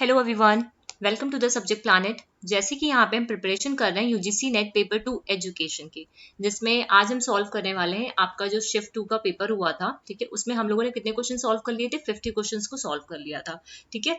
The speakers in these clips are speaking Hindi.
Hello everyone, welcome to the subject planet. जैसे कि यहाँ पे हम प्रिपरेशन कर रहे हैं यूजीसी नेट पेपर 2 एजुकेशन की, जिसमें आज हम सॉल्व करने वाले हैं आपका जो शिफ्ट 2 का पेपर हुआ था। ठीक है, उसमें हम लोगों ने कितने क्वेश्चन सॉल्व कर लिए थे? 50 क्वेश्चंस को सॉल्व कर लिया था। ठीक है,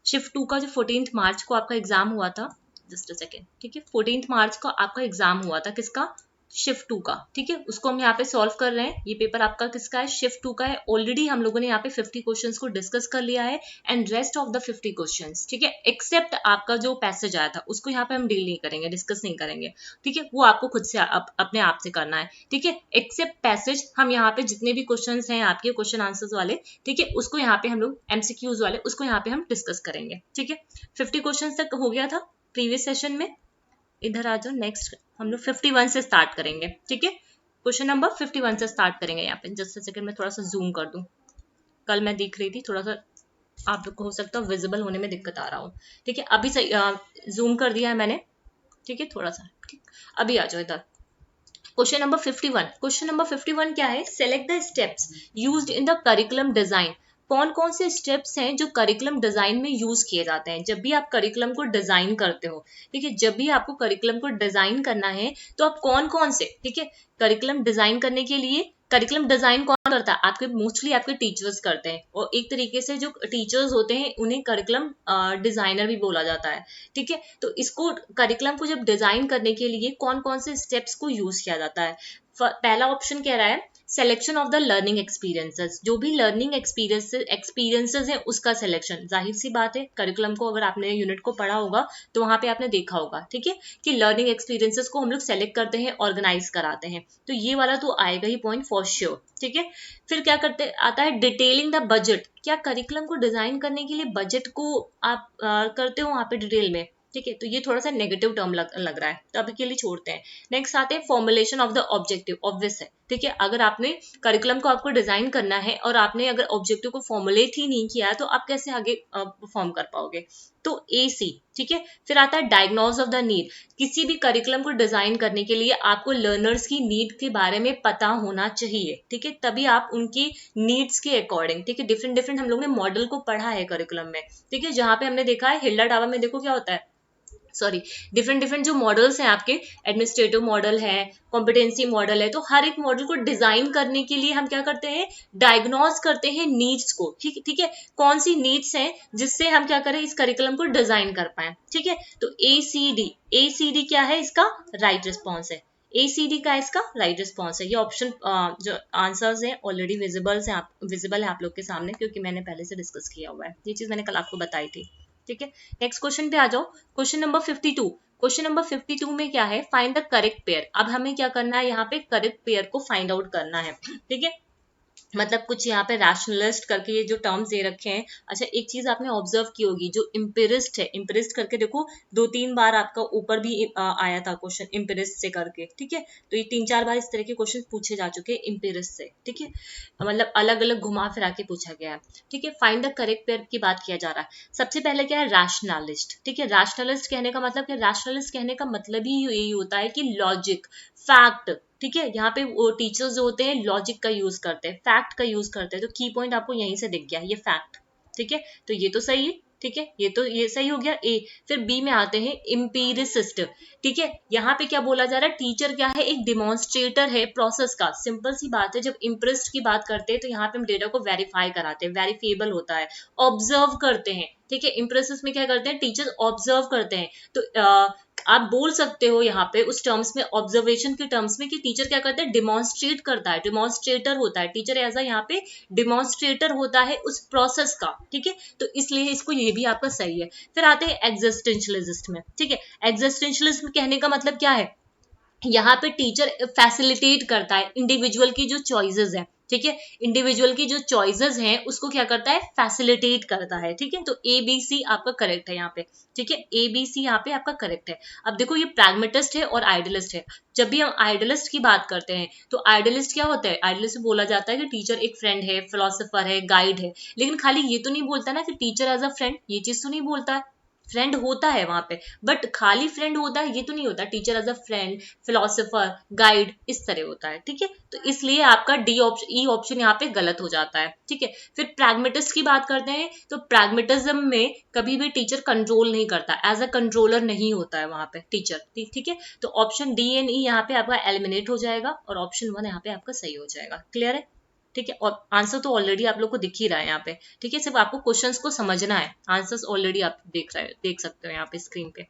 शिफ्ट 2 का जो 14 मार्च को आपका एग्जाम हुआ था, जस्ट अ सेकेंड। ठीक है, 14 मार्च को आपका एग्जाम हुआ था, किसका? शिफ्ट 2 का। ठीक है, उसको हम यहाँ पे सॉल्व कर रहे हैं। ये पेपर आपका किसका है? शिफ्ट 2 का है। ऑलरेडी हम लोगों ने यहाँ पे 50 क्वेश्चंस को डिस्कस कर लिया है and rest of the 50 questions, ठीक है, एक्सेप्ट आपका जो पैसेज आया था उसको यहाँ पे हम डील नहीं करेंगे, डिस्कस नहीं करेंगे। ठीक है, वो आपको खुद से अपने आप से करना है। ठीक है, एक्सेप्ट पैसेज हम यहाँ पे जितने भी क्वेश्चन हैं आपके क्वेश्चन आंसर्स वाले, ठीक है, उसको यहाँ पे हम लोग एमसीक्यूज वाले उसको यहाँ पे हम डिस्कस करेंगे। ठीक है, 50 क्वेश्चन तक हो गया था प्रीवियस सेशन में। इधर आ जाओ, नेक्स्ट हम लोग 51 से स्टार्ट करेंगे। ठीक है, क्वेश्चन नंबर 51 से स्टार्ट करेंगे। यहाँ पे जस्ट सेकंड में थोड़ा सा जूम कर दूं, कल मैं दिख रही थी, थोड़ा सा आप लोग को हो सकता है विजिबल होने में दिक्कत आ रहा हो। ठीक है, अभी सही जूम कर दिया है मैंने। ठीक है, थोड़ा सा ठीक। अभी आ जाओ इधर, क्वेश्चन नंबर 51। क्वेश्चन नंबर 51 क्या है? Select the steps used in the curriculum design. कौन कौन से स्टेप्स हैं जो करिकुलम डिजाइन में यूज किए जाते हैं जब भी आप करिकुलम को डिजाइन करते हो। ठीक है, जब भी आपको करिकुलम को डिजाइन करना है तो आप कौन कौन से, ठीक है, करिकुलम डिजाइन करने के लिए करिकुलम डिजाइन कौन करता है? आपके मोस्टली आपके टीचर्स करते हैं, और एक तरीके से जो टीचर्स होते हैं उन्हें करिकुलम डिजाइनर भी बोला जाता है। ठीक है, तो इसको करिकुलम को जब डिजाइन करने के लिए कौन कौन से स्टेप्स को यूज किया जाता है? पहला ऑप्शन कह रहा है selection of the learning experiences. जो भी लर्निंग एक्सपीरियंसेस हैं उसका सिलेक्शन। जाहिर सी बात है, करिकुलम को अगर आपने यूनिट को पढ़ा होगा तो वहां पे आपने देखा होगा, ठीक है, कि लर्निंग एक्सपीरियंसेस को हम लोग सेलेक्ट करते हैं, ऑर्गेनाइज कराते हैं। तो ये वाला तो आएगा ही पॉइंट फॉर श्योर। ठीक है, फिर क्या करते आता है? Detailing the budget. क्या करिकुलम को डिजाइन करने के लिए बजट को आप करते हो वहां पे डिटेल में? ठीक है, तो ये थोड़ा सा नेगेटिव टर्म लग रहा है, तो अभी के लिए छोड़ते हैं। नेक्स्ट आते हैं formulation of the objective. Obvious है, ठीक है, अगर आपने करिकुलम को आपको डिजाइन करना है और आपने अगर ऑब्जेक्टिव को फॉर्मुलेट ही नहीं किया है तो आप कैसे आगे परफॉर्म कर पाओगे? तो ए सी। ठीक है, फिर आता है डायग्नोज ऑफ द नीड। किसी भी करिकुलम को डिजाइन करने के लिए आपको लर्नर्स की नीड के बारे में पता होना चाहिए। ठीक है, तभी आप उनकी नीड्स के अकॉर्डिंग, ठीक है, डिफरेंट डिफरेंट हम लोग ने मॉडल को पढ़ा है करिकुलम में। ठीक है, जहां पे हमने देखा है हिल्डा डावा में, देखो क्या होता है, सॉरी, डिफरेंट डिफरेंट जो मॉडल्स हैं आपके, एडमिनिस्ट्रेटिव मॉडल है, कॉम्पिटेंसी मॉडल है, तो हर एक मॉडल को डिजाइन करने के लिए हम क्या करते हैं? डायग्नोज करते हैं नीड्स को। ठीक ठीक है, कौन सी नीड्स हैं जिससे हम क्या करें, इस करिकुलम को डिजाइन कर पाए। ठीक है, तो ए सी डी क्या है? इसका राइट रिस्पॉन्स है। ACD का इसका राइट रिस्पॉन्स है। ये ऑप्शन जो आंसर्स हैं ऑलरेडी विजिबल है आप लोग के सामने, क्योंकि मैंने पहले से डिस्कस किया हुआ है। ये चीज मैंने कल आपको बताई थी। ठीक है, नेक्स्ट क्वेश्चन पे आ जाओ। Question number 52। क्वेश्चन नंबर 52 में क्या है? Find the correct pair. अब हमें क्या करना है? यहाँ पे करेक्ट पेयर को फाइंड आउट करना है। ठीक है, मतलब कुछ यहाँ पे रैशनलिस्ट करके ये जो टर्म्स दे रखे हैं। अच्छा, एक चीज आपने ऑब्जर्व की होगी, जो इम्पिरिस्ट है, इम्पिरिस्ट करके देखो, 2-3 बार आपका ऊपर भी आया था क्वेश्चन इम्पिरिस्ट से करके। ठीक है, तो ये 3-4 बार इस तरह के क्वेश्चन पूछे जा चुके हैं इम्पिरिस्ट से। ठीक है, मतलब अलग अलग घुमा फिरा के पूछा गया है। ठीक है, फाइंड द करेक्ट पेयर की बात किया जा रहा है। सबसे पहले क्या है? रैशनलिस्ट। ठीक है, रैशनलिस्ट कहने का मतलब क्या? रैशनलिस्ट कहने का मतलब ही यही होता है कि लॉजिक, फैक्ट। ठीक है, यहाँ पे वो टीचर्स जो होते हैं लॉजिक का यूज करते हैं, फैक्ट का यूज करते हैं। तो की पॉइंट आपको यहीं से दिख गया, ये फैक्ट। ठीक है, तो ये तो सही है। ठीक है, ये सही हो गया ए। फिर बी में आते हैं इम्पीरिसिस्ट। ठीक है, यहाँ पे क्या बोला जा रहा है? टीचर क्या है? एक डिमॉन्स्ट्रेटर है प्रोसेस का। सिंपल सी बात है, जब इम्प्रेस्ड की बात करते हैं तो यहाँ पे हम डेटा को वेरीफाई कराते हैं, वेरीफेबल होता है, ऑब्जर्व करते हैं। ठीक है, इम्प्रेसिस में क्या करते हैं? टीचर ऑब्जर्व करते हैं। तो आप बोल सकते हो यहाँ पे उस टर्म्स में, ऑब्जर्वेशन के टर्म्स में, कि टीचर क्या करता है? डिमॉन्स्ट्रेट करता है, डिमॉन्स्ट्रेटर होता है टीचर। एज यहाँ पे डिमॉन्स्ट्रेटर होता है उस प्रोसेस का। ठीक है, तो इसलिए इसको ये भी आपका सही है। फिर आते हैं एग्जिस्टेंशियलिस्ट में। ठीक है, एग्जिस्टेंशियलिस्ट कहने का मतलब क्या है? यहाँ पे टीचर फैसिलिटेट करता है इंडिविजुअल की जो चॉइसेस है। ठीक है, इंडिविजुअल की जो चॉइसेस हैं उसको क्या करता है? फैसिलिटेट करता है। ठीक है, तो ABC आपका करेक्ट है यहाँ पे। ठीक है, ABC यहाँ पे आपका करेक्ट है। अब देखो, ये प्रैग्मेटिस्ट है और आइडियलिस्ट है। जब भी हम आइडियलिस्ट की बात करते हैं तो आइडियलिस्ट क्या होता है? आइडियलिस्ट बोला जाता है कि टीचर एक फ्रेंड है, फिलोसोफर है, गाइड है। लेकिन खाली ये तो नहीं बोलता ना कि टीचर एज अ फ्रेंड, ये चीज तो नहीं बोलता है। फ्रेंड होता है वहां पे, बट खाली फ्रेंड होता है ये तो नहीं होता, teacher as a friend, philosopher, guide, इस तरह होता है, ठीक है। तो इसलिए आपका डी ऑप्शन, ई ऑप्शन यहाँ पे गलत हो जाता है, ठीक है। फिर प्रैग्मेटिस्ट की बात करते हैं, तो प्रैग्मेटिज्म में कभी भी टीचर कंट्रोल नहीं करता, एज अ कंट्रोलर नहीं होता है वहां पे टीचर, ठीक है। तो ऑप्शन डी एंड ई यहाँ पे आपका एलिमिनेट हो जाएगा और ऑप्शन 1 यहाँ पे आपका सही हो जाएगा। क्लियर है, ठीक है। और आंसर तो ऑलरेडी आप लोग को दिख ही रहा है यहाँ पे, ठीक है। सिर्फ आपको क्वेश्चंस को समझना है, आंसर्स ऑलरेडी आप देख सकते हो यहाँ पे स्क्रीन पे।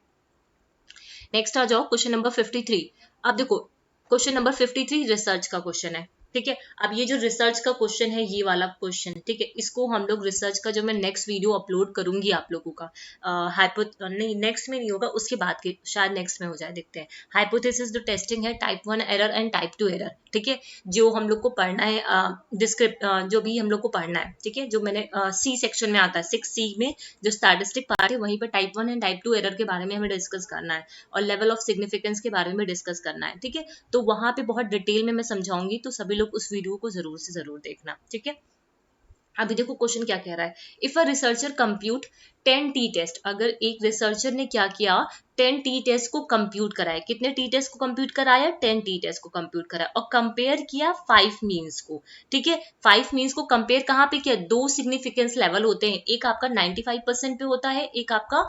नेक्स्ट आ जाओ क्वेश्चन नंबर 53। अब देखो क्वेश्चन नंबर 53 रिसर्च का क्वेश्चन है, ठीक है। अब ये जो रिसर्च का क्वेश्चन है, ये वाला क्वेश्चन, ठीक है, इसको हम लोग रिसर्च का जो मैं नेक्स्ट वीडियो अपलोड करूंगी आप लोगों का, नहीं नेक्स्ट में नहीं होगा, उसके बाद के शायद नेक्स्ट में हो जाए, देखते हैं। हाइपोथेसिस जो टेस्टिंग है, type 1 error and type 2 error, ठीक है, जो हम लोग को पढ़ना है, डिस्क्रिप्ट जो भी हम लोग को पढ़ना है, ठीक है, जो मैंने सी सेक्शन में आता है, 6C में जो स्टैटिस्टिक पार्ट है, वहीं पर टाइप 1 एंड टाइप 2 एरर के बारे में हमें डिस्कस करना है और लेवल ऑफ सिग्निफिकेंस के बारे में डिस्कस करना है, ठीक है। तो वहां पे बहुत डिटेल में मैं समझाऊंगी, तो सभी लोग उस वीडियो को जरूर से जरूर देखना, ठीक है। अभी देखो क्वेश्चन क्या कह रहा है, if a researcher compute 10 T test, अगर एक रिसर्चर ने क्या किया, 10 टी टेस्ट को कंप्यूट कराया, कितने टी टेस्ट को कंप्यूट कराया, 10 टी टेस्ट को कंप्यूट कराया, और कंपेयर किया 5 मीन्स को, ठीक है। 5 मीन्स को कंपेयर कहाँ पे किया, दो सिग्निफिकेंस लेवल होते हैं, एक आपका 95% पे होता है, एक आपका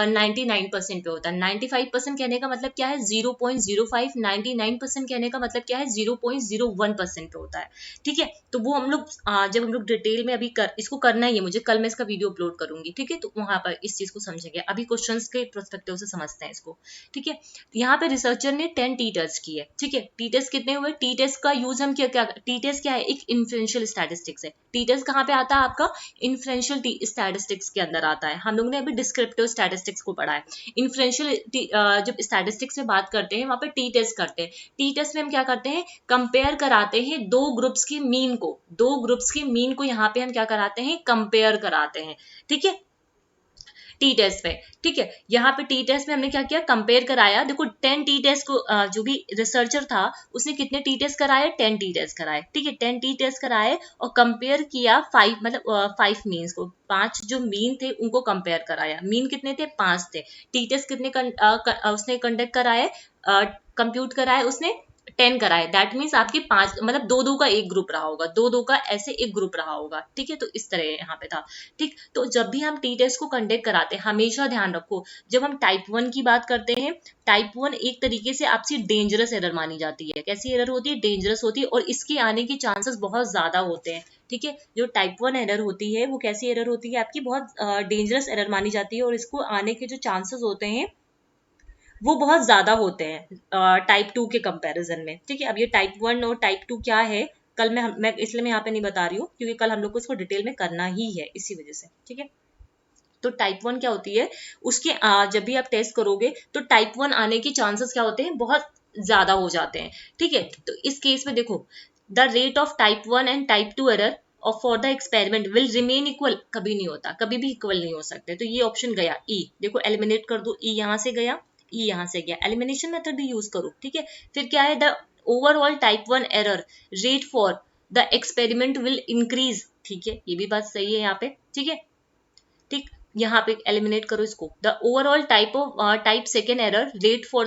99% पे होता है। 95% कहने का मतलब क्या है 0.05, 99% कहने का मतलब क्या है 0.01% पे होता है, ठीक है। तो वो हम लोग जब हम लोग डिटेल में अभी इसको करना ही है मुझे, कल मैं इसका वीडियो अपलोड करूंगी, ठीक है। तो वहां पर इस चीज को समझेंगे, अभी क्वेश्चंस के पर्सपेक्टिव से समझते हैं इसको, ठीक है। यहाँ पे रिसर्चर ने 10 टी टेस्ट किए, ठीक है। टी टेस्ट कितने हुए, टी टेस्ट का यूज हम क्या, टी टेस्ट क्या है, एक इन्फ्लुएंशियल स्टैटिस्टिक्स है। टी टेस्ट कहाँ पे आता है आपका, इन्फ्लुएंशियल स्टैटिस्टिक्स के अंदर आता है। हम लोग ने अभी डिस्क्रिप्टिव स्टैटिस्टिक्स को पढ़ा है। इन्फ्लुएंशियल जब स्टैटिस्टिक्स में बात करते हैं, वहां पे टी टेस्ट करते हैं। टी टेस्ट में हम क्या करते हैं, कंपेयर कराते हैं दो ग्रुप्स की मीन को, दो ग्रुप्स की मीन को यहाँ पे हम क्या कराते हैं, कंपेयर कराते हैं, ठीक है, टी टेस्ट में, ठीक है। यहाँ पे टी टेस्ट में हमने क्या किया, कंपेयर कराया। देखो 10 टी टेस्ट को जो भी रिसर्चर था उसने कितने टी टेस्ट कराए, 10 टी टेस्ट कराए, ठीक है। 10 टी टेस्ट कराए और कंपेयर किया 5, मतलब 5 मीन्स को, 5 जो मीन थे उनको कंपेयर कराया। मीन कितने थे, 5 थे। टी टेस्ट कितने उसने कंडक्ट कराए, कंप्यूट कराए उसने 10 कराए। दैट मीन्स आपके 5, मतलब 2-2 का एक ग्रुप रहा होगा, 2-2 का ऐसे एक ग्रुप रहा होगा, ठीक है। तो इस तरह यहाँ पे था, ठीक। तो जब भी हम टी टेस्ट को कंडक्ट कराते हैं, हमेशा ध्यान रखो, जब हम टाइप 1 की बात करते हैं, टाइप 1 एक तरीके से आपसी डेंजरस एरर मानी जाती है। कैसी एरर होती है, डेंजरस होती है, और इसके आने के चांसेस बहुत ज्यादा होते हैं, ठीक है। जो टाइप 1 एरर होती है वो कैसी एरर होती है आपकी, बहुत डेंजरस एरर मानी जाती है, और इसको आने के जो चांसेस होते हैं वो बहुत ज्यादा होते हैं टाइप 2 के कंपैरिजन में, ठीक है। अब ये टाइप 1 और टाइप 2 क्या है, कल मैं इसलिए मैं यहाँ पे नहीं बता रही हूँ, क्योंकि कल हम लोग को इसको डिटेल में करना ही है, इसी वजह से, ठीक है। तो टाइप 1 क्या होती है, उसके जब भी आप टेस्ट करोगे तो टाइप 1 आने के चांसेस क्या होते हैं, बहुत ज्यादा हो जाते हैं, ठीक है। तो इस केस में देखो, the rate of type 1 and type 2 error और for the experiment will remain equal, कभी नहीं होता, कभी भी इक्वल नहीं हो सकते। तो ये ऑप्शन गया ई, देखो एलिमिनेट कर दो, ई यहाँ से गया, ई यहाँ से गया, एलिमिनेशन मेथड भी यूज करो, ठीक है। फिर क्या है, the overall type 1 error rate for the experiment will increase, ठीक है, ये भी बात सही है यहाँ पे, ठीक है, ठीक। यहाँ पे एलिमिनेट करो इसको, the overall type second error rate for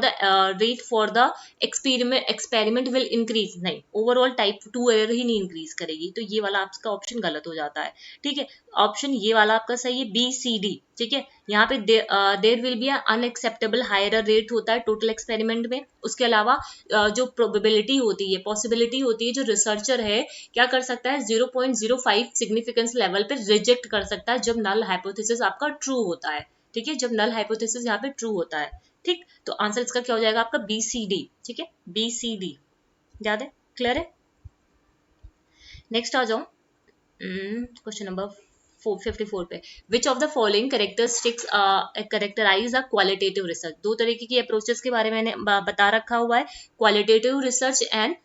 the experiment will increase, नहीं, ओवरऑल टाइप 2 एरर ही नहीं इंक्रीज करेगी, तो ये वाला आपका ऑप्शन गलत हो जाता है, ठीक है। ऑप्शन ये वाला आपका सही है, बी सी डी, ठीक है। यहाँ पे there will be unacceptable higher rate होता है टोटल एक्सपेरिमेंट में। उसके अलावा जो प्रोबेबिलिटी होती है, पॉसिबिलिटी होती है, जो रिसर्चर है क्या कर सकता है, 0.05 सिग्निफिकेंस लेवल पे रिजेक्ट कर सकता है जब नल हाइपोथेसिस आपका ट्रू होता है, ठीक है, जब नल हाइपोथेसिस यहाँ पे ट्रू होता है, ठीक। तो आंसर इसका क्या हो जाएगा आपका, बी सी डी, ठीक है, बी सी डी, याद है, क्लियर है। नेक्स्ट आ जाओ क्वेश्चन नंबर 54 पे, which of the following characteristics characterize a qualitative research. दो तरीके की अप्रोचेस के बारे में मैंने बता रखा हुआ है, qualitative research and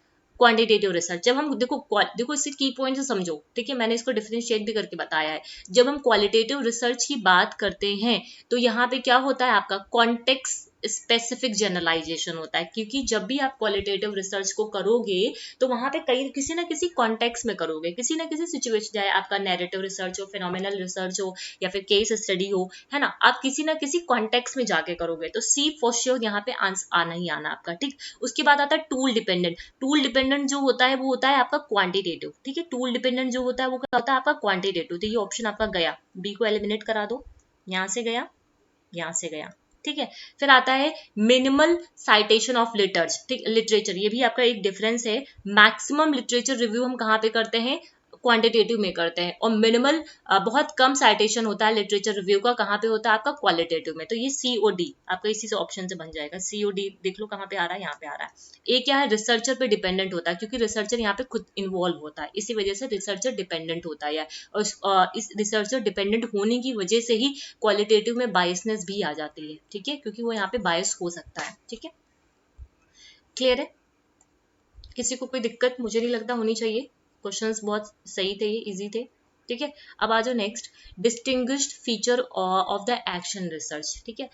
quantitative research. जब हम देखो इससे की पॉइंट समझो, ठीक है, मैंने इसको डिफरेंशिएट भी करके बताया है। जब हम क्वालिटेटिव रिसर्च की बात करते हैं तो यहाँ पे क्या होता है आपका, कॉन्टेक्स्ट स्पेसिफिक जनरलाइजेशन होता है, क्योंकि जब भी आप क्वालिटेटिव रिसर्च को करोगे तो वहां पे कई किसी ना किसी कॉन्टेक्स्ट में करोगे, किसी ना किसी सिचुएशन, चाहे आपका नैरेटिव रिसर्च हो, फिनोमिनल रिसर्च हो, या फिर केस स्टडी हो, है ना, आप किसी ना किसी कॉन्टेक्स्ट में जाके करोगे। तो सी फॉर श्योर यहाँ पे आना ही आना आपका, ठीक। उसके बाद आता है टूल डिपेंडेंट। टूल डिपेंडेंट जो होता है वो होता है आपका क्वांटिटेटिव, ठीक है। टूल डिपेंडेंट जो होता है वो क्या होता है आपका क्वांटिटेटिव। तो ये ऑप्शन आपका गया, बी को एलिमिनेट करा दो, यहाँ से गया, यहाँ से गया, ठीक है। फिर आता है मिनिमल साइटेशन ऑफ लिटरेचर। ये भी आपका एक डिफरेंस है। मैक्सिमम लिटरेचर रिव्यू हम कहाँ पे करते हैं, क्वांटिटेटिव में करते हैं, और मिनिमल बहुत कम साइटेशन होता है लिटरेचर रिव्यू का, कहाँ पे होता है आपका क्वालिटेटिव में। तो ये सी ओ डी आपका इसी से ऑप्शन से बन जाएगा। सी ओ डी देख लो कहाँ पे आ रहा है, यहाँ पे आ रहा है। ये क्या है, रिसर्चर पे डिपेंडेंट होता है, क्योंकि रिसर्चर यहाँ पे खुद इन्वॉल्व होता है, इसी वजह से रिसर्चर डिपेंडेंट होता है। और इस रिसर्चर डिपेंडेंट होने की वजह से ही क्वालिटेटिव में बायसनेस भी आ जाती है, ठीक है, क्योंकि वो यहाँ पे बायस हो सकता है, ठीक है। क्लियर है, किसी को कोई दिक्कत मुझे नहीं लगता होनी चाहिए। क्वेश्चंस बहुत सही थे, ये इजी थे, ठीक है। अब आ जाओ next, distinguished feature of the action research, ठीक है।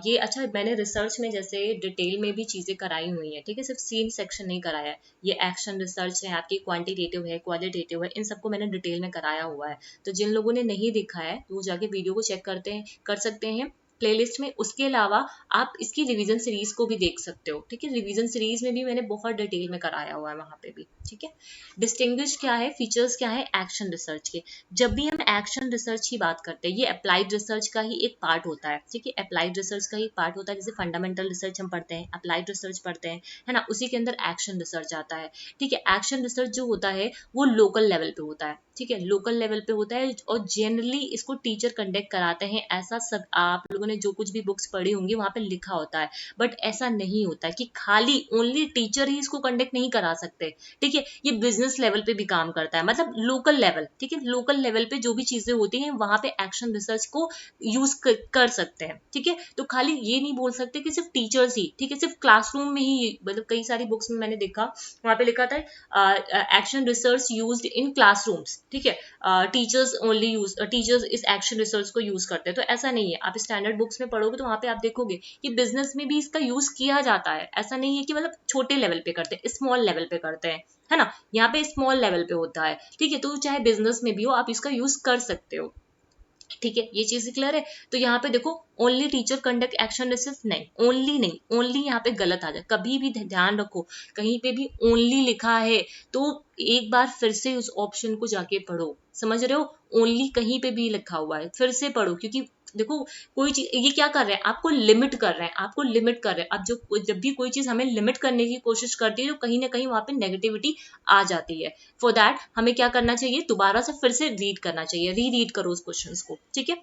ये अच्छा, मैंने रिसर्च में जैसे डिटेल में भी चीजें कराई हुई हैं, ठीक है, सिर्फ सीन सेक्शन नहीं कराया है। ये एक्शन रिसर्च है आपकी, क्वांटिटेटिव है, क्वालिटेटिव है, इन सबको मैंने डिटेल में कराया हुआ है। तो जिन लोगों ने नहीं देखा है तो वो जाके वीडियो को चेक कर सकते हैं प्लेलिस्ट में। उसके अलावा आप इसकी रिवीजन सीरीज को भी देख सकते हो, ठीक है। रिवीजन सीरीज में भी मैंने बहुत डिटेल में कराया हुआ है वहां पे भी, ठीक है। डिस्टिंग्विश क्या है, फीचर्स क्या है एक्शन रिसर्च के। जब भी हम एक्शन रिसर्च की बात करते हैं, ये अप्लाइड रिसर्च का ही एक पार्ट होता है, ठीक है। अप्लाइड रिसर्च का ही पार्ट होता है, जैसे फंडामेंटल रिसर्च हम पढ़ते हैं, अप्लाइड रिसर्च पढ़ते हैं, है ना, उसी के अंदर एक्शन रिसर्च आता है, ठीक है। एक्शन रिसर्च जो होता है वो लोकल लेवल पे होता है, ठीक है, लोकल लेवल पे होता है, और जनरली इसको टीचर कंडक्ट कराते हैं। ऐसा सब आप लोगों ने जो कुछ भी बुक्स पढ़ी होंगी वहां पे लिखा होता है, बट ऐसा नहीं होता है कि खाली ओनली टीचर ही इसको कंडक्ट नहीं करा सकते, ठीक है। ये बिजनेस लेवल पे भी काम करता है, मतलब लोकल लेवल, ठीक है, लोकल लेवल पे जो भी चीजें होती हैं वहां पे एक्शन रिसर्च को यूज कर सकते हैं, ठीक है। तो खाली ये नहीं बोल सकते कि सिर्फ टीचर्स ही, ठीक है, सिर्फ क्लासरूम में ही, मतलब कई सारी बुक्स में मैंने देखा वहां पे लिखा था action research used in classrooms, ठीक है, टीचर्स ओनली टीचर्स इस एक्शन रिसर्च को यूज करते हैं। तो ऐसा नहीं है, आप स्टैंडर्ड बुक्स में पढ़ोगे तो वहां पे आप देखोगे कि बिजनेस में भी इसका यूज किया जाता है। ऐसा नहीं है कि मतलब छोटे लेवल पे करते हैं, स्मॉल लेवल पे करते हैं, है ना, यहाँ पे स्मॉल लेवल पे होता है, ठीक है। तो चाहे बिजनेस में भी हो आप इसका यूज कर सकते हो, ठीक है, ये चीज क्लियर है। तो यहाँ पे देखो, only teacher conduct action research, नहीं, ओनली नहीं, ओनली यहाँ पे गलत आ जाए, कभी भी ध्यान रखो, कहीं पे भी ओनली लिखा है तो एक बार फिर से उस ऑप्शन को जाके पढ़ो, समझ रहे हो, ओनली कहीं पे भी लिखा हुआ है फिर से पढ़ो, क्योंकि देखो कोई चीज ये क्या कर रहे हैं, आपको लिमिट कर रहे हैं, आपको लिमिट कर रहे हैं। अब जो जब भी कोई चीज हमें लिमिट करने की कोशिश करती है तो कहीं ना कहीं वहां पे नेगेटिविटी आ जाती है। फॉर दैट हमें क्या करना चाहिए, दोबारा से फिर से रीड करना चाहिए, रीड करो उस क्वेश्चन को, ठीक है।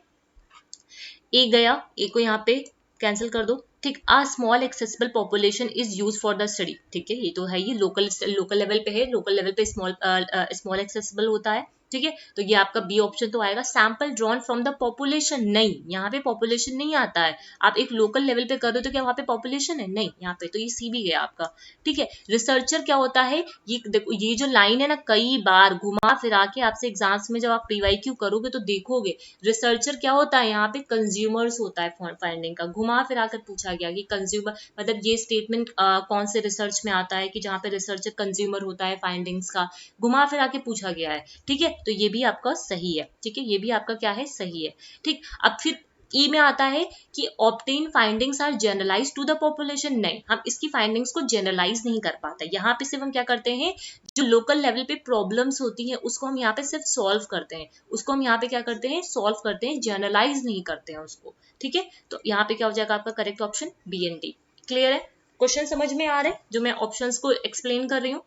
एक गया, एक को यहाँ पे कैंसिल कर दो, ठीक। A small accessible population is use for the study, ठीक है, ये तो है, ये लोकल लेवल पे है, लोकल लेवल पे स्मॉल एक्सेसिबल होता है, ठीक है। तो ये आपका बी ऑप्शन तो आएगा। Sample drawn from the population, नहीं, यहाँ पे पॉपुलेशन नहीं आता है। आप एक लोकल लेवल पे कर रहे हो तो क्या वहां पे पॉपुलेशन है, नहीं, यहाँ पे, तो ये सी भी गया आपका, ठीक है। रिसर्चर क्या होता है, ये देखो, ये जो लाइन है ना, कई बार घुमा फिरा के आपसे एग्जाम्स में जब आप पीवाईक्यू करोगे तो देखोगे, रिसर्चर क्या होता है, यहाँ पे कंज्यूमर्स होता है फाइंडिंग का। घुमा फिरा कर पूछा गया कि कंज्यूमर, मतलब ये स्टेटमेंट कौन से रिसर्च में आता है कि जहाँ पे रिसर्चर कंज्यूमर होता है फाइंडिंग्स का, घुमा फिरा के पूछा गया है, ठीक है। तो ये भी आपका सही है, ठीक है, ये भी आपका क्या है, सही है, ठीक। अब फिर ई में आता है कि obtain findings are generalize to the population, नहीं, हम इसकी फाइंडिंग्स को जनरलाइज नहीं कर पाते। यहाँ पे सिर्फ हम क्या करते हैं, जो लोकल लेवल पे प्रॉब्लम्स होती हैं उसको हम यहाँ पे सिर्फ सॉल्व करते हैं, उसको हम यहाँ पे क्या करते हैं, सॉल्व करते हैं, जनरलाइज नहीं करते हैं उसको, ठीक है। तो यहाँ पे क्या हो जाएगा आपका correct option B and D. Clear है, क्वेश्चन समझ में आ रहे हैं जो मैं ऑप्शंस को एक्सप्लेन कर रही हूँ।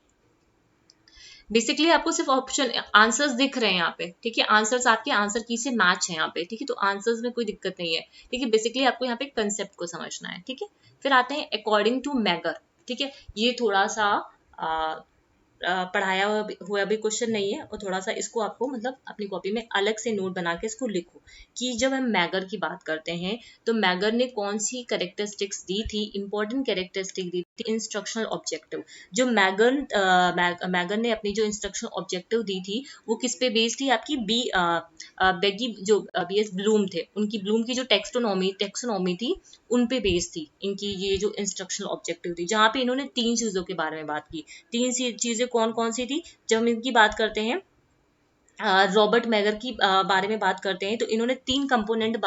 बेसिकली आपको सिर्फ ऑप्शन आंसर्स दिख रहे हैं यहाँ पे, ठीक है, आंसर्स आपके आंसर की से मैच है यहाँ पे, ठीक है। तो आंसर्स में कोई दिक्कत नहीं है, ठीक है। बेसिकली आपको यहाँ पे कंसेप्ट को समझना है, ठीक है। फिर आते हैं अकॉर्डिंग टू मैगर, ठीक है। ये थोड़ा सा पढ़ाया हुआ भी क्वेश्चन नहीं है, और थोड़ा सा इसको आपको मतलब अपनी कॉपी में अलग से नोट बना के इसको लिखो कि जब हम मैगर की बात करते हैं तो मैगर ने कौन सी कैरेक्टरिस्टिक्स दी थी, इंपॉर्टेंट कैरेक्टरिस्टिक दी इंस्ट्रक्शनल ऑब्जेक्टिव। जो मैगन ने अपनी जो इंस्ट्रक्शनल ऑब्जेक्टिव दी थी वो किस पे बेस्ड थी, आपकी बेगी जो BS ब्लूम थे, उनकी ब्लूम की जो टेक्सोनॉमी थी उन पे बेस्ड थी इनकी ये जो इंस्ट्रक्शनल ऑब्जेक्टिव थी, जहाँ पे इन्होंने 3 चीजों के बारे में बात की। 3 चीजें कौन कौन सी थी? जब हम इनकी बात करते हैं, रॉबर्ट मैगर की बारे में बात करते हैं, तो इन्होंने 3 कंपोनेंट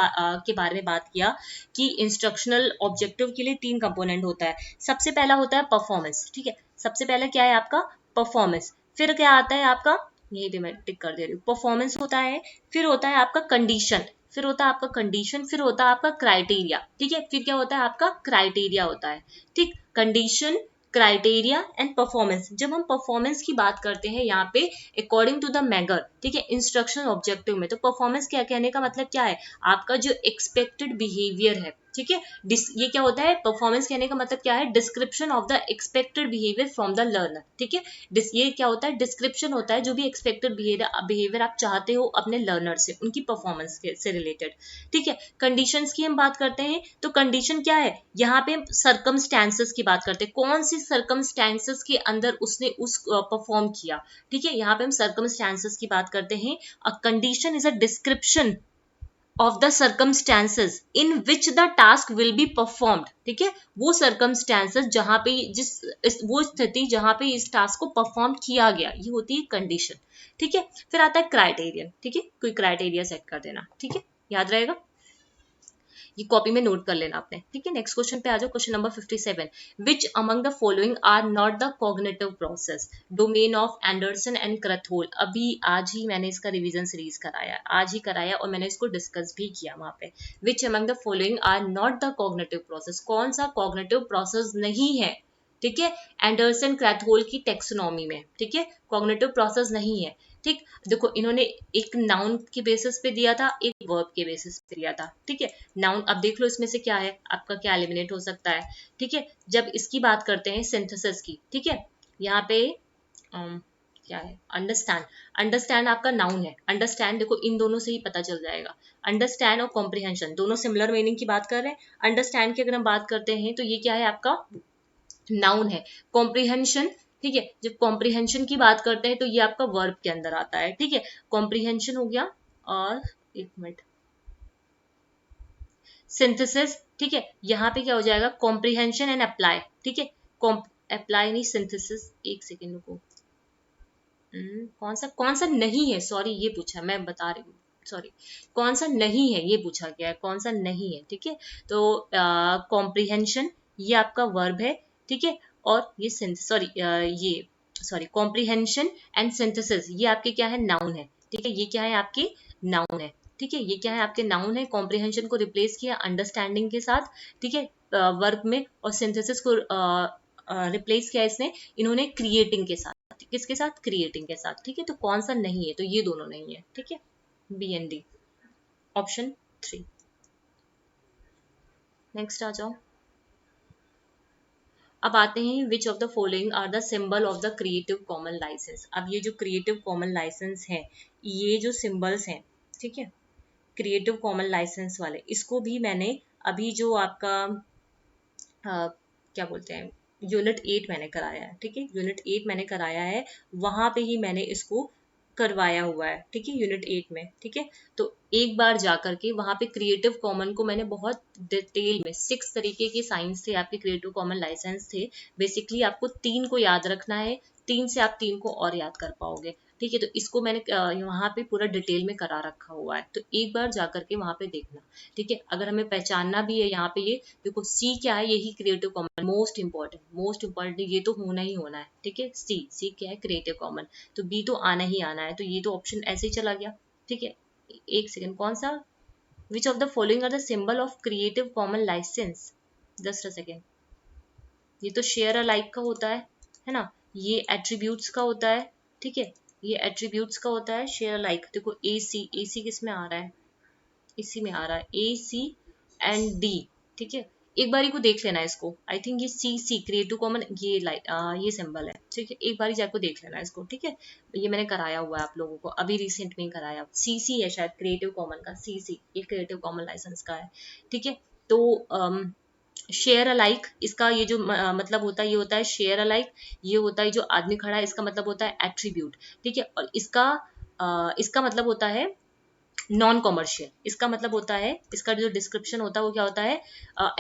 के बारे में बात किया कि इंस्ट्रक्शनल ऑब्जेक्टिव के लिए 3 कंपोनेंट होता है। सबसे पहला होता है परफॉर्मेंस, ठीक है, सबसे पहला क्या है आपका परफॉर्मेंस। फिर क्या आता है आपका, यही भी मैं टिक कर दे रही हूँ, परफॉर्मेंस होता है, फिर होता है आपका कंडीशन, फिर होता है आपका कंडीशन, फिर होता है आपका क्राइटेरिया, ठीक है, फिर क्या होता है आपका क्राइटेरिया होता है, ठीक, कंडीशन, क्राइटेरिया एंड परफॉर्मेंस। जब हम परफॉर्मेंस की बात करते हैं यहाँ पे अकॉर्डिंग टू द मैगर, ठीक है, इंस्ट्रक्शनल ऑब्जेक्टिव में, तो परफॉर्मेंस क्या कहने का मतलब क्या है, आपका जो एक्सपेक्टेड बिहेवियर है, ठीक है, ये क्या होता है, परफॉर्मेंस कहने का मतलब क्या है, description of the expected behaviour from the learner, ठीक है, ये क्या होता है, डिस्क्रिप्शन होता है जो भी एक्सपेक्टेड बिहेवियर आप चाहते हो अपने लर्नर से, उनकी परफॉर्मेंस से रिलेटेड, ठीक है। कंडीशंस की हम बात करते हैं, तो कंडीशन क्या है, यहाँ पे सर्कमस्टेंसेस की बात करते हैं, कौन सी सर्कमस्टेंसेस के अंदर उसने उस परफॉर्म किया, ठीक है, यहाँ पे हम सर्कमस्टेंसेस की बात करते हैं। A condition is a description of the circumstances in which the task will be performed, ठीक है, वो circumstances जहां पे वो स्थिति जहां पे इस टास्क को परफॉर्म किया गया, ये होती है कंडीशन, ठीक है। फिर आता है क्राइटेरियन, ठीक है, कोई क्राइटेरिया सेट कर देना, ठीक है, याद रहेगा, ये कॉपी में नोट कर लेना आपने, ठीक है। नेक्स्ट क्वेश्चन पे आ जाओ, question number 57, which among the following are not the cognitive process, domain of Anderson and Krathwohl. अभी आज ही मैंने इसका रिवीजन सीरीज कराया, आज ही कराया, और मैंने इसको डिस्कस भी किया वहां पे। Which among the following are not the cognitive process, कौन सा कॉग्निटिव प्रोसेस नहीं है, ठीक है, एंडरसन क्रैथहोल की टेक्सोनॉमी में, ठीक है, कॉग्निटिव प्रोसेस नहीं है, ठीक। देखो इन्होंने एक नाउन के बेसिस पे दिया था, एक वर्ब के बेसिस पे दिया था, ठीक है। नाउन, अब देख लो इसमें से क्या है आपका, क्या एलिमिनेट हो सकता है, ठीक है। जब इसकी बात करते हैं सिंथेसिस की, ठीक है, यहाँ पे क्या है, अंडरस्टैंड, अंडरस्टैंड आपका नाउन है, अंडरस्टैंड देखो इन दोनों से ही पता चल जाएगा, अंडरस्टैंड और कॉम्प्रिहेंशन दोनों सिमिलर मीनिंग की बात कर रहे हैं। अंडरस्टैंड की अगर हम बात करते हैं तो ये क्या है आपका नाउन है। कॉम्प्रिहेंशन, ठीक है, जब कॉम्प्रिहेंशन की बात करते हैं तो ये आपका वर्ब के अंदर आता है, ठीक है, कॉम्प्रिहेंशन हो गया, और एक मिनट, सिंथेसिस, ठीक है, यहाँ पे क्या हो जाएगा, कॉम्प्रिहेंशन एंड अप्लाई, ठीक है, अप्लाई नहीं सिंथेसिस, एक सेकेंड रुको, कौन सा नहीं है, सॉरी ये पूछा, मैं बता रही हूँ, सॉरी, कौन सा नहीं है ये पूछा गया है, कौन सा नहीं है, ठीक है। तो कॉम्प्रिहेंशन ये आपका वर्ब है, ठीक है, और ये सॉरी कॉम्प्रिहेंशन एंड सिंथेसिस ये आपके क्या है, नाउन है, ठीक है, ये क्या है आपके नाउन है, ठीक है, ये क्या है आपके नाउन है। कॉम्प्रिहेंशन को रिप्लेस किया अंडरस्टैंडिंग के साथ, ठीक है, वर्ब में, और सिंथेसिस को रिप्लेस किया इसने, इन्होंने क्रिएटिंग के साथ, किसके साथ, क्रिएटिंग के साथ, ठीक है। तो कौन सा नहीं है, तो ये दोनों नहीं है, ठीक है, B and D, option 3। Next आ जाओ, अब आते हैं which of the following are the symbol of the creative common license. अब ये जो क्रिएटिव कॉमन लाइसेंस है, ये जो सिंबल्स हैं, ठीक है, क्रिएटिव कॉमन लाइसेंस वाले, इसको भी मैंने अभी जो आपका क्या बोलते हैं, यूनिट 8 मैंने कराया है, ठीक है, यूनिट 8 मैंने कराया है, वहां पे ही मैंने इसको करवाया हुआ है, ठीक है, यूनिट 8 में, ठीक है। तो एक बार जाकर के वहां पे क्रिएटिव कॉमन को मैंने बहुत डिटेल में 6 तरीके के साइंस थे आपके क्रिएटिव कॉमन लाइसेंस थे, बेसिकली आपको 3 को याद रखना है, 3 से आप 3 को और याद कर पाओगे, ठीक है। तो इसको मैंने वहां पे पूरा डिटेल में करा रखा हुआ है, तो एक बार जाकर के वहां पे देखना, ठीक है। अगर हमें पहचानना भी है यहाँ पे, ये देखो सी क्या है, यही क्रिएटिव कॉमन, मोस्ट इंपॉर्टेंट ये तो होना ही होना है, ठीक है, सी क्या है, क्रिएटिव कॉमन, तो बी तो आना ही आना है, तो ये तो ऑप्शन ऐसे ही चला गया, ठीक है। एक सेकेंड, कौन सा, which of the following are the symbol of creative common license, just a second, ये तो शेयर अलाइक का होता है ना, ये एट्रीब्यूट्स का होता है, ठीक है, ये एट्रीब्यूट्स का होता है, शेयर अलाइक, देखो ए सी किस में आ रहा है, इसी में आ रहा है, ए सी एंड डी, ठीक है, एक बारी को देख लेना इसको, आई थिंक ये सी क्रिएटिव कॉमन, ये सिंबल है, ठीक है, एक बारी जाकर देख लेना इसको, ठीक है, ये मैंने कराया हुआ है आप लोगों को, अभी रिसेंट में ही कराया, सी है शायद क्रिएटिव कॉमन का, सी ये क्रिएटिव कॉमन लाइसेंस का है, ठीक है। तो शेयर अलाइक, इसका ये जो मतलब होता है, ये होता है शेयर अलाइक। ये होता है जो आदमी खड़ा है, इसका मतलब होता है एट्रीब्यूट। ठीक है, और इसका मतलब होता है नॉन कॉमर्शियल। इसका मतलब होता है, इसका जो डिस्क्रिप्शन होता है वो क्या होता है,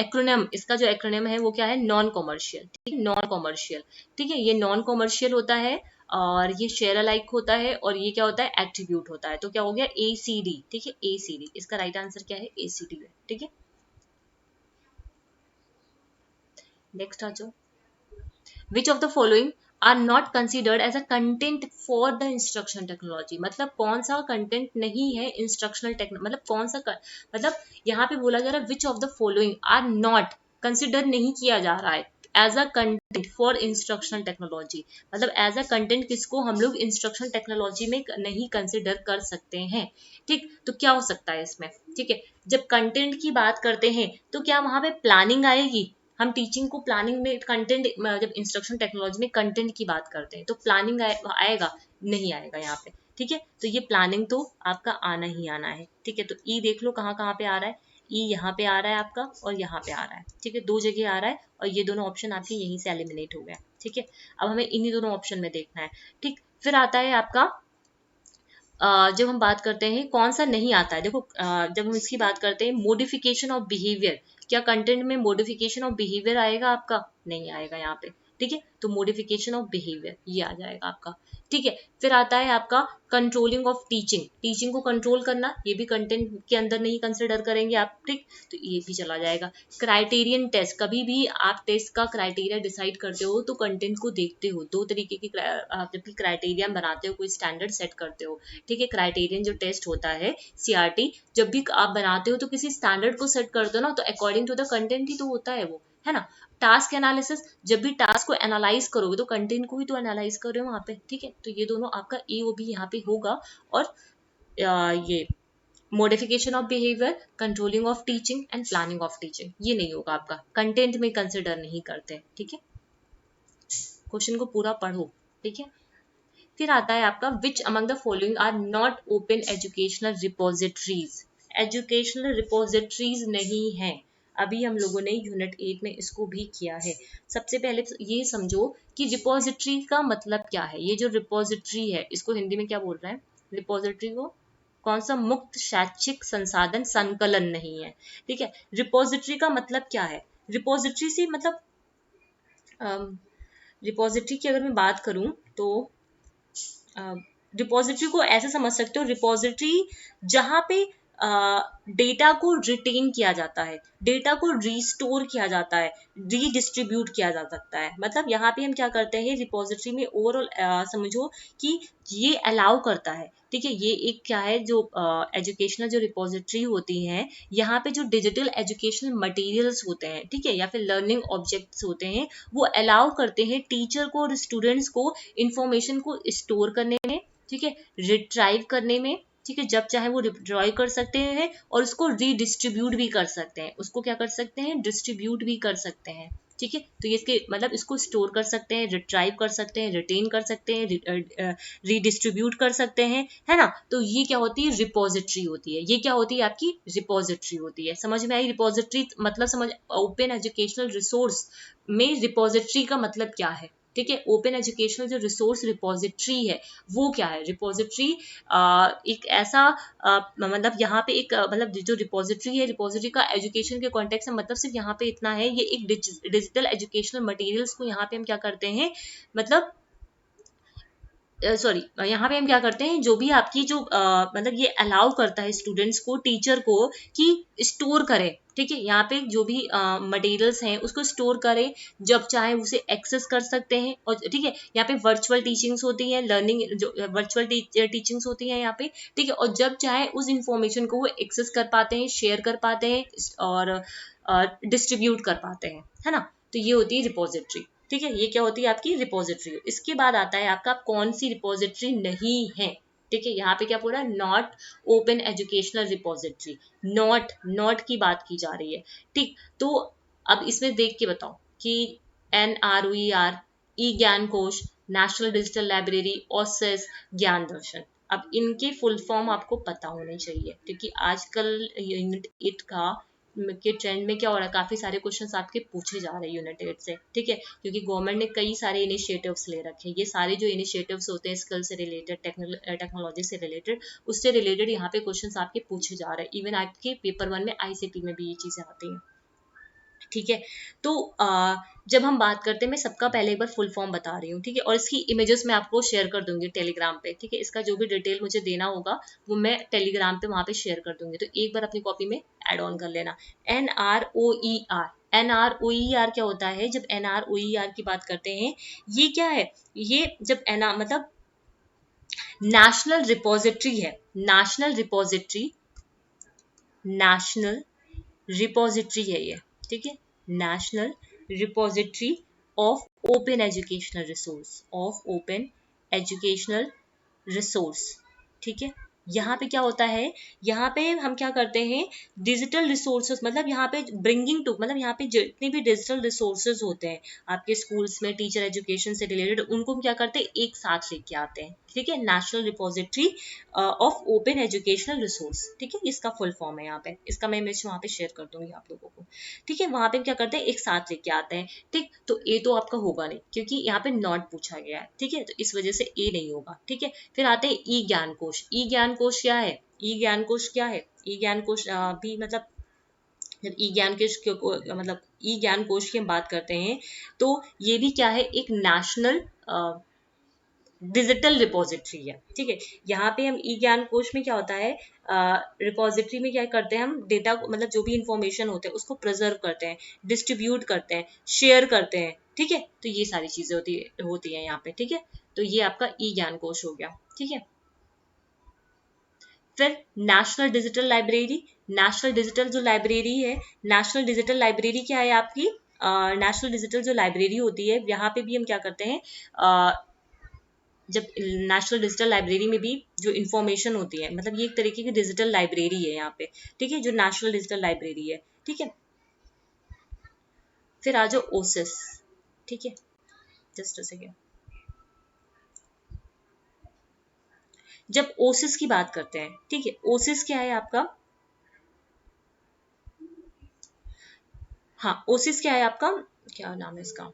एक्रोनिम। इसका जो एक्रोनिम है वो क्या है, नॉन कॉमर्शियल। ठीक है, नॉन कॉमर्शियल। ठीक है, ये नॉन कॉमर्शियल होता है, और ये शेयर अलाइक होता है, और ये क्या होता है, एट्रीब्यूट होता है। तो क्या हो गया, ACD। ठीक है, ACD, इसका राइट आंसर क्या है, ACD है। ठीक है, नेक्स्ट आ जाओ। Which of the following are not considered as a content for the instruction technology. मतलब कौन सा कंटेंट नहीं है इंस्ट्रक्शनल टेक्नो, मतलब कौन सा मतलब यहाँ पे बोला जा रहा है which of the following are not, consider नहीं किया जा रहा है as a content for instructional technology. मतलब एज अ कंटेंट किसको हम लोग इंस्ट्रक्शन टेक्नोलॉजी में नहीं कंसिडर कर सकते हैं। ठीक, तो क्या हो सकता है इसमें। ठीक है, जब कंटेंट की बात करते हैं तो क्या वहां पे प्लानिंग आएगी। हम टीचिंग को प्लानिंग में कंटेंट, जब इंस्ट्रक्शन टेक्नोलॉजी में कंटेंट की बात करते हैं तो प्लानिंग आएगा, नहीं आएगा यहाँ पे। ठीक है, तो ये प्लानिंग तो आपका आना ही आना है। ठीक है, तो ई देख लो कहाँ कहाँ पे आ रहा है, ई यहाँ पे आ रहा है आपका, और यहाँ पे आ रहा है। ठीक है, दो जगह आ रहा है, और ये दोनों ऑप्शन आपके यहीं से एलिमिनेट हो गए। ठीक है, अब हमें इन्हीं दोनों ऑप्शन में देखना है। ठीक, फिर आता है आपका जब हम बात करते हैं कौन सा नहीं आता है, देखो जब हम इसकी बात करते हैं मोडिफिकेशन ऑफ बिहेवियर, क्या कंटेंट में मोडिफिकेशन ऑफ बिहेवियर आएगा आपका, नहीं आएगा यहाँ पे। ठीक है, तो मोडिफिकेशन ऑफ बिहेवियर ये आ जाएगा आपका। ठीक है, फिर आता है आपका कंट्रोलिंग ऑफ टीचिंग, टीचिंग को कंट्रोल करना, ये भी कंटेंट के अंदर नहीं कंसिडर करेंगे आप। ठीक, तो ये भी चला जाएगा। क्राइटेरियन टेस्ट, कभी भी आप टेस्ट का क्राइटेरिया डिसाइड करते हो तो कंटेंट को देखते हो, दो तरीके की आप जब भी क्राइटेरिया बनाते हो, कोई स्टैंडर्ड सेट करते हो। ठीक है, क्राइटेरियन जो टेस्ट होता है CRT, जब भी आप बनाते हो तो किसी स्टैंडर्ड को सेट करते हो ना, तो अकॉर्डिंग टू द कंटेंट ही तो होता है वो, है ना। टास्क एनालिसिस, जब भी टास्क को एनालाइज करोगे तो कंटेंट को ही तो एनालाइज कर रहे हो वहां पे। ठीक है, तो ये दोनों आपका AOB यहाँ पे होगा। और ये modification of behaviour, controlling of teaching and planning of teaching, ये नहीं होगा आपका, कंटेंट में कंसिडर नहीं करते। ठीक है, क्वेश्चन को पूरा पढ़ो। ठीक है, फिर आता है आपका which among the following are not open educational repositories. Educational repositories नहीं है। अभी हम लोगों ने यूनिट 8 में इसको भी किया है। सबसे पहले ये समझो कि रिपोजिटरी का मतलब क्या है। ये जो रिपोजिटरी है इसको हिंदी में क्या बोल रहे हैं, रिपोजिटरी को कौन सा, मुक्त शैक्षिक संसाधन संकलन नहीं है। ठीक है, रिपोजिटरी का मतलब क्या है, रिपोजिटरी से मतलब रिपोजिटरी की अगर मैं बात करूं तो रिपोजिटरी को ऐसे समझ सकते हो, रिपोजिटरी जहां पे डेटा को रिटेन किया जाता है, डेटा को रिस्टोर किया जाता है, रीडिस्ट्रीब्यूट किया जा सकता है। मतलब यहाँ पे हम क्या करते हैं रिपोजिटरी में, ओवरऑल समझो कि ये अलाउ करता है। ठीक है, ये एक क्या है, जो एजुकेशनल जो रिपोजिटरी होती हैं, यहाँ पे जो डिजिटल एजुकेशनल मटेरियल्स होते हैं, ठीक है, या फिर लर्निंग ऑब्जेक्ट्स होते हैं, वो अलाउ करते हैं टीचर को और स्टूडेंट्स को इंफॉर्मेशन को स्टोर करने में, ठीक है, रिट्राइव करने में। ठीक है, जब चाहे वो रिट्राइव कर सकते हैं और उसको रीडिस्ट्रीब्यूट भी कर सकते हैं, उसको क्या कर सकते हैं, डिस्ट्रीब्यूट भी कर सकते हैं। ठीक है, तो ये इसके मतलब इसको स्टोर कर सकते हैं, रिट्राइव कर सकते हैं, रिटेन कर सकते हैं, रीडिस्ट्रीब्यूट कर सकते हैं, है ना। तो ये क्या होती है, रिपोजिटरी होती है। ये क्या होती है, आपकी रिपोजिटरी होती है। समझ में आई रिपोजिटरी मतलब, समझ ओपन एजुकेशनल रिसोर्स में रिपोजिटरी का मतलब क्या है। ठीक है, ओपन एजुकेशनल जो रिसोर्स रिपोजिटरी है वो क्या है, रिपोजिटरी एक ऐसा मतलब यहाँ पे एक मतलब जो रिपोजिटरी है, रिपोजिटरी का एजुकेशन के कॉन्टेक्स्ट में मतलब सिर्फ यहाँ पे इतना है, ये एक डिजिटल एजुकेशनल मटेरियल्स को यहाँ पे हम क्या करते हैं, मतलब सॉरी यहाँ पे हम क्या करते हैं, जो भी आपकी जो मतलब ये अलाउ करता है स्टूडेंट्स को, टीचर को कि स्टोर करें। ठीक है, यहाँ पे जो भी मटेरियल्स हैं उसको स्टोर करें, जब चाहे उसे एक्सेस कर सकते हैं। और ठीक है, यहाँ पे वर्चुअल टीचिंग्स होती हैं, लर्निंग जो वर्चुअल टीचिंग्स होती हैं यहाँ पे। ठीक है, और जब चाहे उस इंफॉर्मेशन को वो एक्सेस कर पाते हैं, शेयर कर पाते हैं और डिस्ट्रीब्यूट कर पाते हैं, है ना। तो ये होती है रिपोजिटरी। ठीक है, ये क्या होती है आपकी रिपोजिटरी। इसके बाद आता है आपका कौन सी रिपोजिटरी नहीं है। ठीक है, यहाँ पे क्या बोला, not open educational repository, not की बात की जा रही है। ठीक, तो अब इसमें देख के बताओ कि NROER, ई ज्ञान कोश, नेशनल डिजिटल लाइब्रेरी, OSIS, ज्ञान दर्शन। अब इनके फुल फॉर्म आपको पता होने चाहिए, क्योंकि आजकल यूनिट 8 का के ट्रेंड में क्या हो रहा है, काफी सारे क्वेश्चंस आपके पूछे जा रहे हैं यूनिट 8 से, ठीक है, क्योंकि गवर्नमेंट ने कई सारे इनिशिएटिव्स ले रखे हैं। ये सारे जो इनिशिएटिव्स होते हैं स्किल से रिलेटेड, टेक्नोलॉजी से रिलेटेड, उससे रिलेटेड यहाँ पे क्वेश्चंस आपके पूछे जा रहे हैं। इवन आपके पेपर 1 में ICT में भी ये चीजें आती हैं, ठीक है। तो जब हम बात करते हैं, मैं सबका पहले एक बार फुल फॉर्म बता रही हूँ, ठीक है, और इसकी इमेजेस मैं आपको शेयर कर दूंगी टेलीग्राम पे, ठीक है। इसका जो भी डिटेल मुझे देना होगा वो मैं टेलीग्राम पे वहां पे शेयर कर दूंगी, तो एक बार अपनी कॉपी में ऐड ऑन कर लेना। NROER, NROER क्या होता है? जब NROER की बात करते हैं, ये क्या है? ये जब मतलब नेशनल रिपोजिटरी है, नेशनल रिपोजिटरी, नेशनल रिपोजिटरी है ये, ठीक है, national repository of open educational resource, of open educational resource, ठीक है। यहाँ पे क्या होता है, यहाँ पे हम क्या करते हैं, डिजिटल रिसोर्सेज, मतलब यहाँ पे ब्रिंगिंग टू, मतलब यहाँ पे जितने भी डिजिटल रिसोर्सेज होते हैं आपके स्कूल्स में टीचर एजुकेशन से रिलेटेड, उनको हम क्या करते हैं, एक साथ लेके आते हैं, ठीक है। National repository of open educational resource, ठीक है, इसका फुल फॉर्म है। यहाँ पे इसका मैं इमेज वहाँ पे शेयर कर दूंगी आप लोगों को, ठीक है। वहाँ पे क्या करते हैं, एक साथ लेके आते हैं, ठीक। तो ए तो आपका होगा नहीं, क्योंकि यहाँ पे नॉट पूछा गया है, ठीक है, तो इस वजह से ए नहीं होगा, ठीक है। फिर आते हैं ई ज्ञान कोश। ई ज्ञान कोश क्या है? ई ज्ञान कोश क्या है? ई ज्ञान कोश भी मतलब, जब ई ज्ञान कोश मतलब ई ज्ञान कोश की हम बात करते हैं, तो ये भी क्या है, एक नेशनल डिजिटल रिपोजिटरी है, ठीक है। यहाँ पे हम ई ज्ञान कोश में क्या होता है, रिपोजिटरी में क्या करते हैं, हम डेटा को, मतलब जो भी इंफॉर्मेशन होते हैं उसको प्रिजर्व करते हैं, डिस्ट्रीब्यूट करते हैं, शेयर करते हैं, ठीक है। तो ये सारी चीजें होती है यहाँ पे, ठीक है। तो ये आपका ई ज्ञान कोश हो गया, ठीक है। फिर national digital library, national digital जो लाइब्रेरी है, नेशनल डिजिटल लाइब्रेरी क्या है आपकी, नेशनल डिजिटल जो लाइब्रेरी होती है, यहाँ पे भी हम क्या करते हैं, जब नेशनल डिजिटल लाइब्रेरी में भी जो इंफॉर्मेशन होती है, मतलब ये एक तरीके की डिजिटल लाइब्रेरी है यहाँ पे, ठीक है, जो नेशनल डिजिटल लाइब्रेरी है, ठीक है। फिर आ जाओ ओसिस, ठीक है, जस्ट अ सेकेंड। जब ओसिस की बात करते हैं, ठीक है, ओसिस क्या है आपका, हाँ, ओसिस क्या है आपका, क्या नाम है इसका,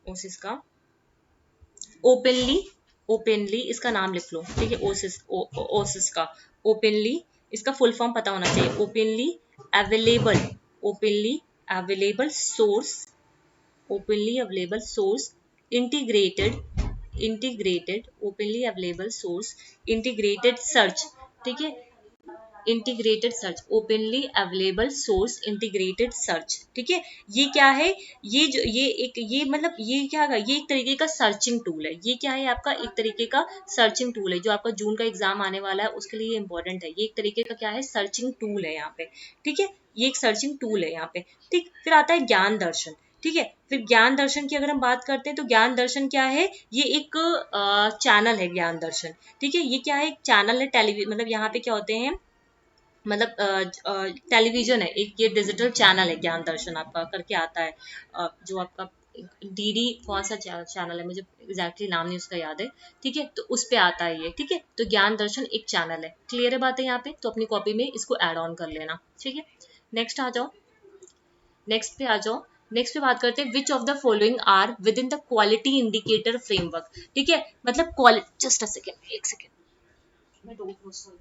ओसिस का ओपनली, ओपनली इसका नाम लिख लो, ठीक है, ओसिस ओसिस का ओपनली, इसका फुल फॉर्म पता होना चाहिए, openly available, openly available source, openly available source integrated, integrated openly available source integrated search, ठीक है, integrated search, openly available source integrated search, ठीक है। ये क्या है, ये जो ये एक ये मतलब ये क्या है, ये एक तरीके का सर्चिंग टूल है, ये क्या है आपका, एक तरीके का सर्चिंग टूल है, जो आपका जून का एग्जाम आने वाला है उसके लिए इंपॉर्टेंट है। ये एक तरीके का क्या है, सर्चिंग टूल है यहाँ पे, ठीक है, ये एक सर्चिंग टूल है यहाँ पे, ठीक। फिर आता है ज्ञान दर्शन, ठीक है। फिर ज्ञान दर्शन की अगर हम बात करते हैं, तो ज्ञान दर्शन क्या है, ये एक चैनल है ज्ञान दर्शन, ठीक है। ये क्या है, एक चैनल है, टेलीविजन, मतलब यहाँ पे क्या होते हैं, मतलब टेलीविजन है एक, ये डिजिटल चैनल है ज्ञान दर्शन आपका करके आता है, जो आपका DD कौन सा चैनल है, मुझे एग्जैक्टली नाम नहीं उसका याद है, ठीक है, तो उस पे आता है ये, ठीक है। तो ज्ञान दर्शन एक चैनल है, क्लियर है बात है यहाँ पे, तो अपनी कॉपी में इसको ऐड ऑन कर लेना, ठीक है। नेक्स्ट आ जाओ, नेक्स्ट पे आ जाओ, नेक्स्ट पे बात करते हैं, which of the following are within the quality indicator framework, ठीक है, मतलब क्वालिटी, जस्ट अ सेकेंड, एक सेकेंड, मैं डोर क्लोज कर,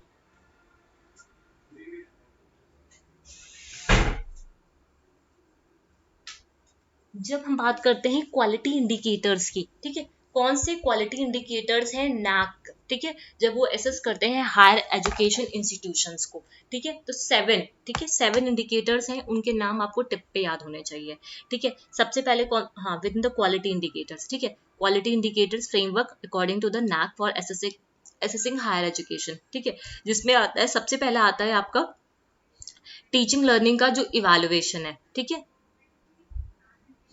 जब हम बात करते हैं क्वालिटी इंडिकेटर्स की, ठीक है, कौन से क्वालिटी इंडिकेटर्स हैं, नैक, ठीक है, जब वो एसेस करते हैं हायर एजुकेशन इंस्टीट्यूशंस को, ठीक है, तो 7, ठीक है, 7 इंडिकेटर्स हैं, उनके नाम आपको टिप पे याद होने चाहिए, ठीक है। सबसे पहले कौन, हाँ, within the quality indicators, ठीक है, quality indicators framework according to the NAAC for assessing higher education, ठीक है, जिसमें आता है, सबसे पहला आता है आपका टीचिंग लर्निंग का जो इवेल्युएशन है, ठीक है,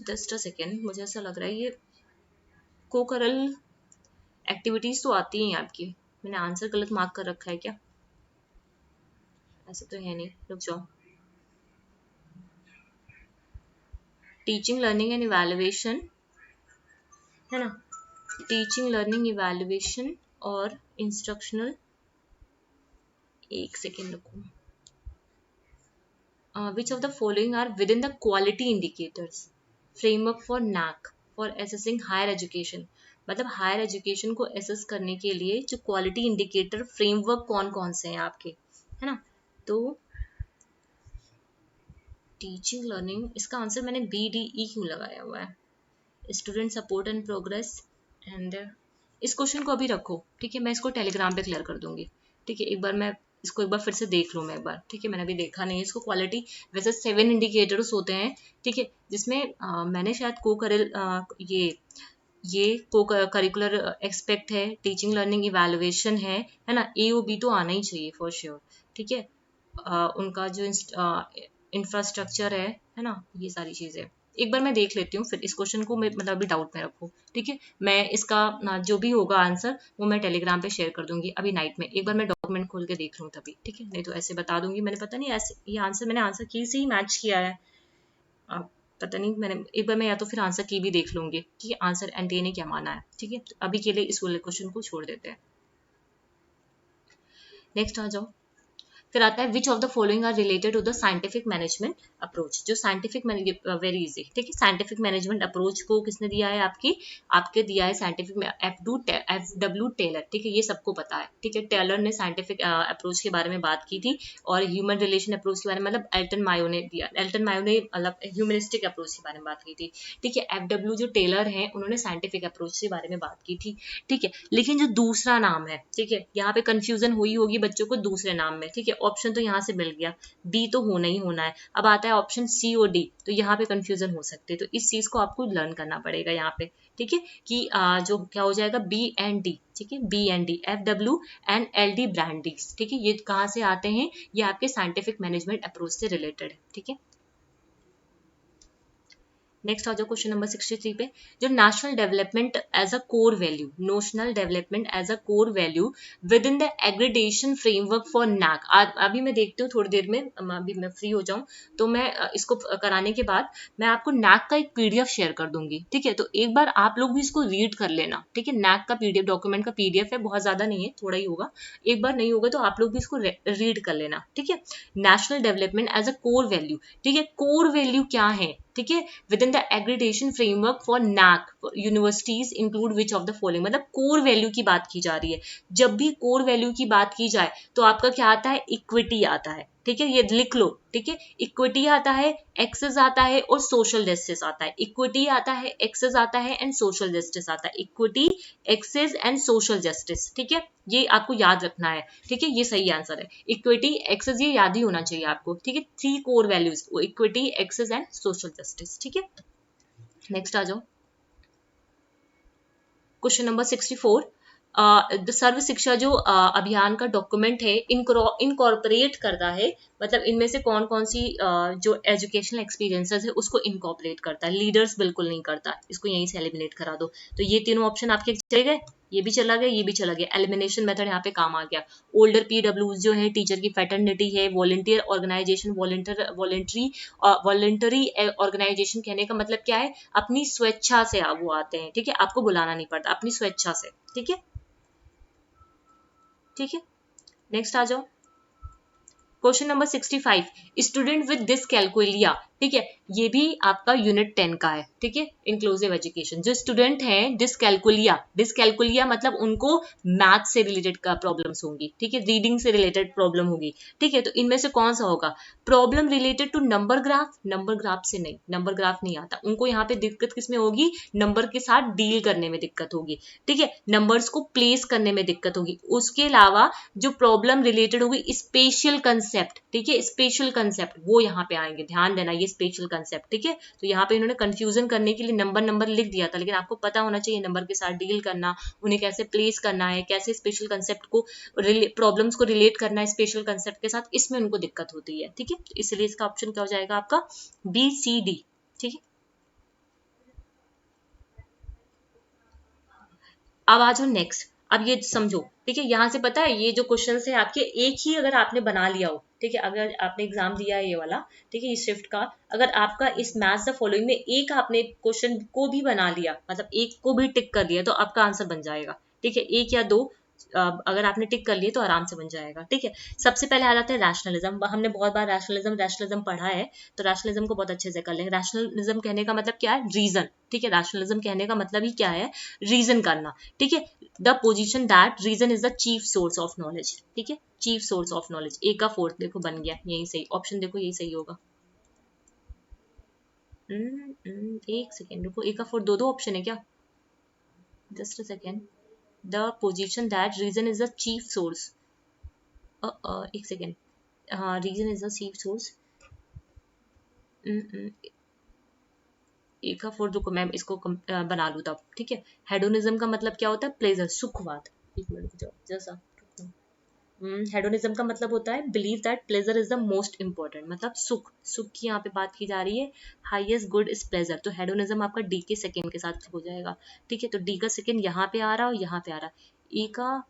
जस्ट अ सेकेंड, मुझे ऐसा लग रहा है ये कोकरल एक्टिविटीज तो आती हैं आपकी, मैंने आंसर गलत मार्क कर रखा है क्या, ऐसा तो है नहीं, रुक जाओ, टीचिंग लर्निंग एंड इवैल्यूएशन है ना, टीचिंग लर्निंग इवैल्यूएशन और इंस्ट्रक्शनल, एक सेकेंड रुको, which of the following are within the quality indicators framework for NAAC for assessing higher education? मतलब हायर एजुकेशन को एसेस करने के लिए जो क्वालिटी इंडिकेटर फ्रेमवर्क कौन कौन से हैं आपके, है ना? तो टीचिंग लर्निंग, इसका आंसर मैंने BDE क्यों लगाया हुआ है? Student support and progress and इस क्वेश्चन को अभी रखो, ठीक है? मैं इसको टेलीग्राम पे क्लियर कर दूंगी, ठीक है? एक बार मैं इसको एक बार फिर से देख लूँ मैं एक बार, ठीक है? मैंने अभी देखा नहीं है इसको। क्वालिटी वैसे 7 इंडिकेटर्स होते हैं, ठीक है? जिसमें मैंने शायद ये को करिकुलर एक्सपेक्ट है, टीचिंग लर्निंग इवैल्यूएशन है ना? AOB तो आना ही चाहिए फॉर श्योर, ठीक है? उनका जो इंफ्रास्ट्रक्चर है ना? ये सारी चीजें एक बार मैं देख लेती हूँ, फिर इस क्वेश्चन को मैं मतलब अभी डाउट में रखो, ठीक है? मैं इसका जो भी होगा आंसर वो मैं टेलीग्राम पे शेयर कर दूंगी अभी नाइट में। एक बार मैं डॉक्यूमेंट खोल के देख लूँ तभी, ठीक है? नहीं तो ऐसे बता दूंगी, मैंने पता नहीं ऐसे ये आंसर मैंने आंसर की से ही मैच किया है, पता नहीं। मैंने एक बार मैं या तो फिर आंसर की भी देख लूंगी कि आंसर एंटी ने क्या माना है, ठीक है? तो अभी के लिए इस वाले क्वेश्चन को छोड़ देते हैं। नेक्स्ट आ जाओ। फिर आता है which of the following are related to the scientific management approach. जो साइंटिफिक वेरी इजी, ठीक है? साइंटिफिक मैनेजमेंट अप्रोच को किसने दिया है? आपके दिया है साइंटिफिक FW टेलर, ठीक है? ये सबको पता है, ठीक है? टेलर ने साइंटिफिक अप्रोच के बारे में बात की थी, और ह्यूमन रिलेशन अप्रोच के बारे में मतलब एल्टन मायो ने दिया। एल्टन मायो ने मतलब ह्यूमनिस्टिक अप्रोच के बारे में बात की थी, ठीक है? FW जो टेलर है उन्होंने साइंटिफिक अप्रोच के बारे में बात की थी, ठीक है? लेकिन जो दूसरा नाम है, ठीक है, यहाँ पे कंफ्यूजन हुई होगी बच्चों को दूसरे नाम में, ठीक है? ऑप्शन तो यहाँ से मिल गया, बी तो होना ही होना है। अब आता है ऑप्शन C और D, तो यहाँ पे कंफ्यूजन हो सकती है, तो इस चीज को आपको लर्न करना पड़ेगा यहाँ पे, ठीक है? कि जो क्या हो जाएगा B एंड D, ठीक है? B and D, FW and LD brandings, ठीक है? ये कहाँ से आते हैं? ये आपके साइंटिफिक मैनेजमेंट अप्रोच से रिलेटेड है, ठीक है? नेक्स्ट आ जाओ क्वेश्चन नंबर 63 पे। जो national development as a core value, national development as a core value within the accreditation framework for NAAC। अभी मैं देखती हूँ थोड़ी देर में, अभी मैं फ्री हो जाऊँ तो मैं इसको कराने के बाद मैं आपको NAAC का एक PDF शेयर कर दूंगी, ठीक है? तो एक बार आप लोग भी इसको रीड कर लेना, ठीक है? NAAC का PDF डॉक्यूमेंट का PDF है, बहुत ज्यादा नहीं है, थोड़ा ही होगा। एक बार नहीं होगा तो आप लोग भी इसको रीड कर लेना, ठीक है? National development as a core value, ठीक है? कोर वैल्यू क्या है, ठीक है? Within the accreditation framework for NAAC universities include which of the following. मतलब कोर वैल्यू की बात की जा रही है। जब भी कोर वैल्यू की बात की जाए तो आपका क्या आता है? इक्विटी आता है, ठीक है? ये लिख लो, ठीक है? इक्विटी आता है, एक्सेस आता है और सोशल जस्टिस आता है। इक्विटी आता है, एक्सेस आता है एंड सोशल जस्टिस आता है। Equity, access and social justice, ठीक है? ये आपको याद रखना है, ठीक है? ये सही आंसर है। इक्विटी, एक्सेस, ये याद ही होना चाहिए आपको, ठीक है? 3 core values, equity, access and social justice, ठीक है? नेक्स्ट आ जाओ क्वेश्चन नंबर 64। सर्व शिक्षा जो अभियान का डॉक्यूमेंट है इनकॉर्पोरेट करता है, मतलब इनमें से कौन कौन सी जो एजुकेशनल एक्सपीरियंसेस है उसको इनकॉर्पोरेट करता है? लीडर्स बिल्कुल नहीं करता, इसको यहीं से एलिमिनेट करा दो। तो ये तीनों ऑप्शन आपके चले गए, ये भी चला गया, ये भी चला गया। एलिमिनेशन मेथड यहाँ पे काम आ गया। ओल्डर PW जो है, टीचर की फैटर्निटी है, वॉलंटियर ऑर्गेनाइजेशन, वॉलंटरी ऑर्गेनाइजेशन कहने का मतलब क्या है? अपनी स्वेच्छा से वो आते हैं, ठीक है? आपको बुलाना नहीं पड़ता, अपनी स्वेच्छा से, ठीक है? ठीक है, नेक्स्ट आ जाओ question number 65। Student with dyscalculia, ठीक है? ये भी आपका यूनिट 10 का है, ठीक है? Inclusive education. जो स्टूडेंट हैं डिसकैलकुलिया मतलब उनको मैथ से रिलेटेड का प्रॉब्लम्स होंगी, ठीक है? रीडिंग से रिलेटेड प्रॉब्लम होगी, ठीक है? तो इनमें से कौन सा होगा? Problem related to number graph से नहीं, नंबर ग्राफ नहीं आता उनको। यहाँ पे दिक्कत किसमें होगी? नंबर के साथ डील करने में दिक्कत होगी, ठीक है? नंबर्स को प्लेस करने में दिक्कत होगी। उसके अलावा जो प्रॉब्लम रिलेटेड होगी स्पेशल कंसेप्ट, ठीक है? स्पेशल कंसेप्ट वो यहाँ पे आएंगे, ध्यान देना, ये स्पेशल कंसेप्ट, ठीक है? तो यहाँ पे इन्होंने कंफ्यूजन करने के लिए नंबर लिख दिया था, लेकिन आपको पता होना चाहिए नंबर के साथ डील करना, उन्हें कैसे प्लेस करना है, कैसे स्पेशल कंसेप्ट को प्रॉब्लम्स को रिलेट करना है स्पेशल कंसेप्ट के साथ, इसमें उनको दिक्कत होती है, ठीक है? तो इसलिए इसका ऑप्शन क्या हो जाएगा आपका? BCD, ठीक है? अब आ जाओ नेक्स्ट। अब ये समझो, ठीक है? यहाँ से पता है ये जो क्वेश्चन है आपके, एक ही अगर आपने बना लिया हो, ठीक है? अगर आपने एग्जाम दिया है ये वाला, ठीक है, इस शिफ्ट का, अगर आपका इस मैथ्स द फॉलोइंग में एक आपने क्वेश्चन को भी बना लिया, मतलब एक को भी टिक कर दिया, तो आपका आंसर बन जाएगा, ठीक है? एक या दो अगर आपने टिक कर लिए तो आराम से बन जाएगा, ठीक है। सबसे पहले आ जाता है रैशनलिज्म। हमने बहुत बार रैशनलिज्म पढ़ा है, तो रैशनलिज्म को बहुत अच्छे से कर लेंगे। रैशनलिज्म कहने का मतलब क्या है? रीजन, ठीक है। रैशनलिज्म कहने का मतलब ही क्या है? रीजन करना, ठीक है। The position that reason is the chief source of knowledge, ठीक है, chief source of knowledge. A का फोर्थ देखो बन गया, यही सही ऑप्शन, देखो यही सही होगा। एक सेकेंड रुको, ए का फोर्थ दो ऑप्शन है क्या? Just a second. The position that reason is the chief source, एक सेकेंड, हाँ, reason is the chief source. एक का फोर्थ, रुको मैं इसको बना लूँ तब, ठीक है। हेडोनिज्म का मतलब क्या होता है? प्लेजर, सुखवाद। एक मिनट जैसा हेडोनिज्म का मतलब होता है believe that pleasure is the most important, मतलब सुख, सुख की यहाँ पे बात की जा रही है। हाईएस्ट गुड इज प्लेजर, तो हेडोनिज्म आपका डी के सेकेंड के साथ हो जाएगा, ठीक है। तो डी का सेकेंड यहाँ पे आ रहा है और यहाँ पे आ रहा है। ए का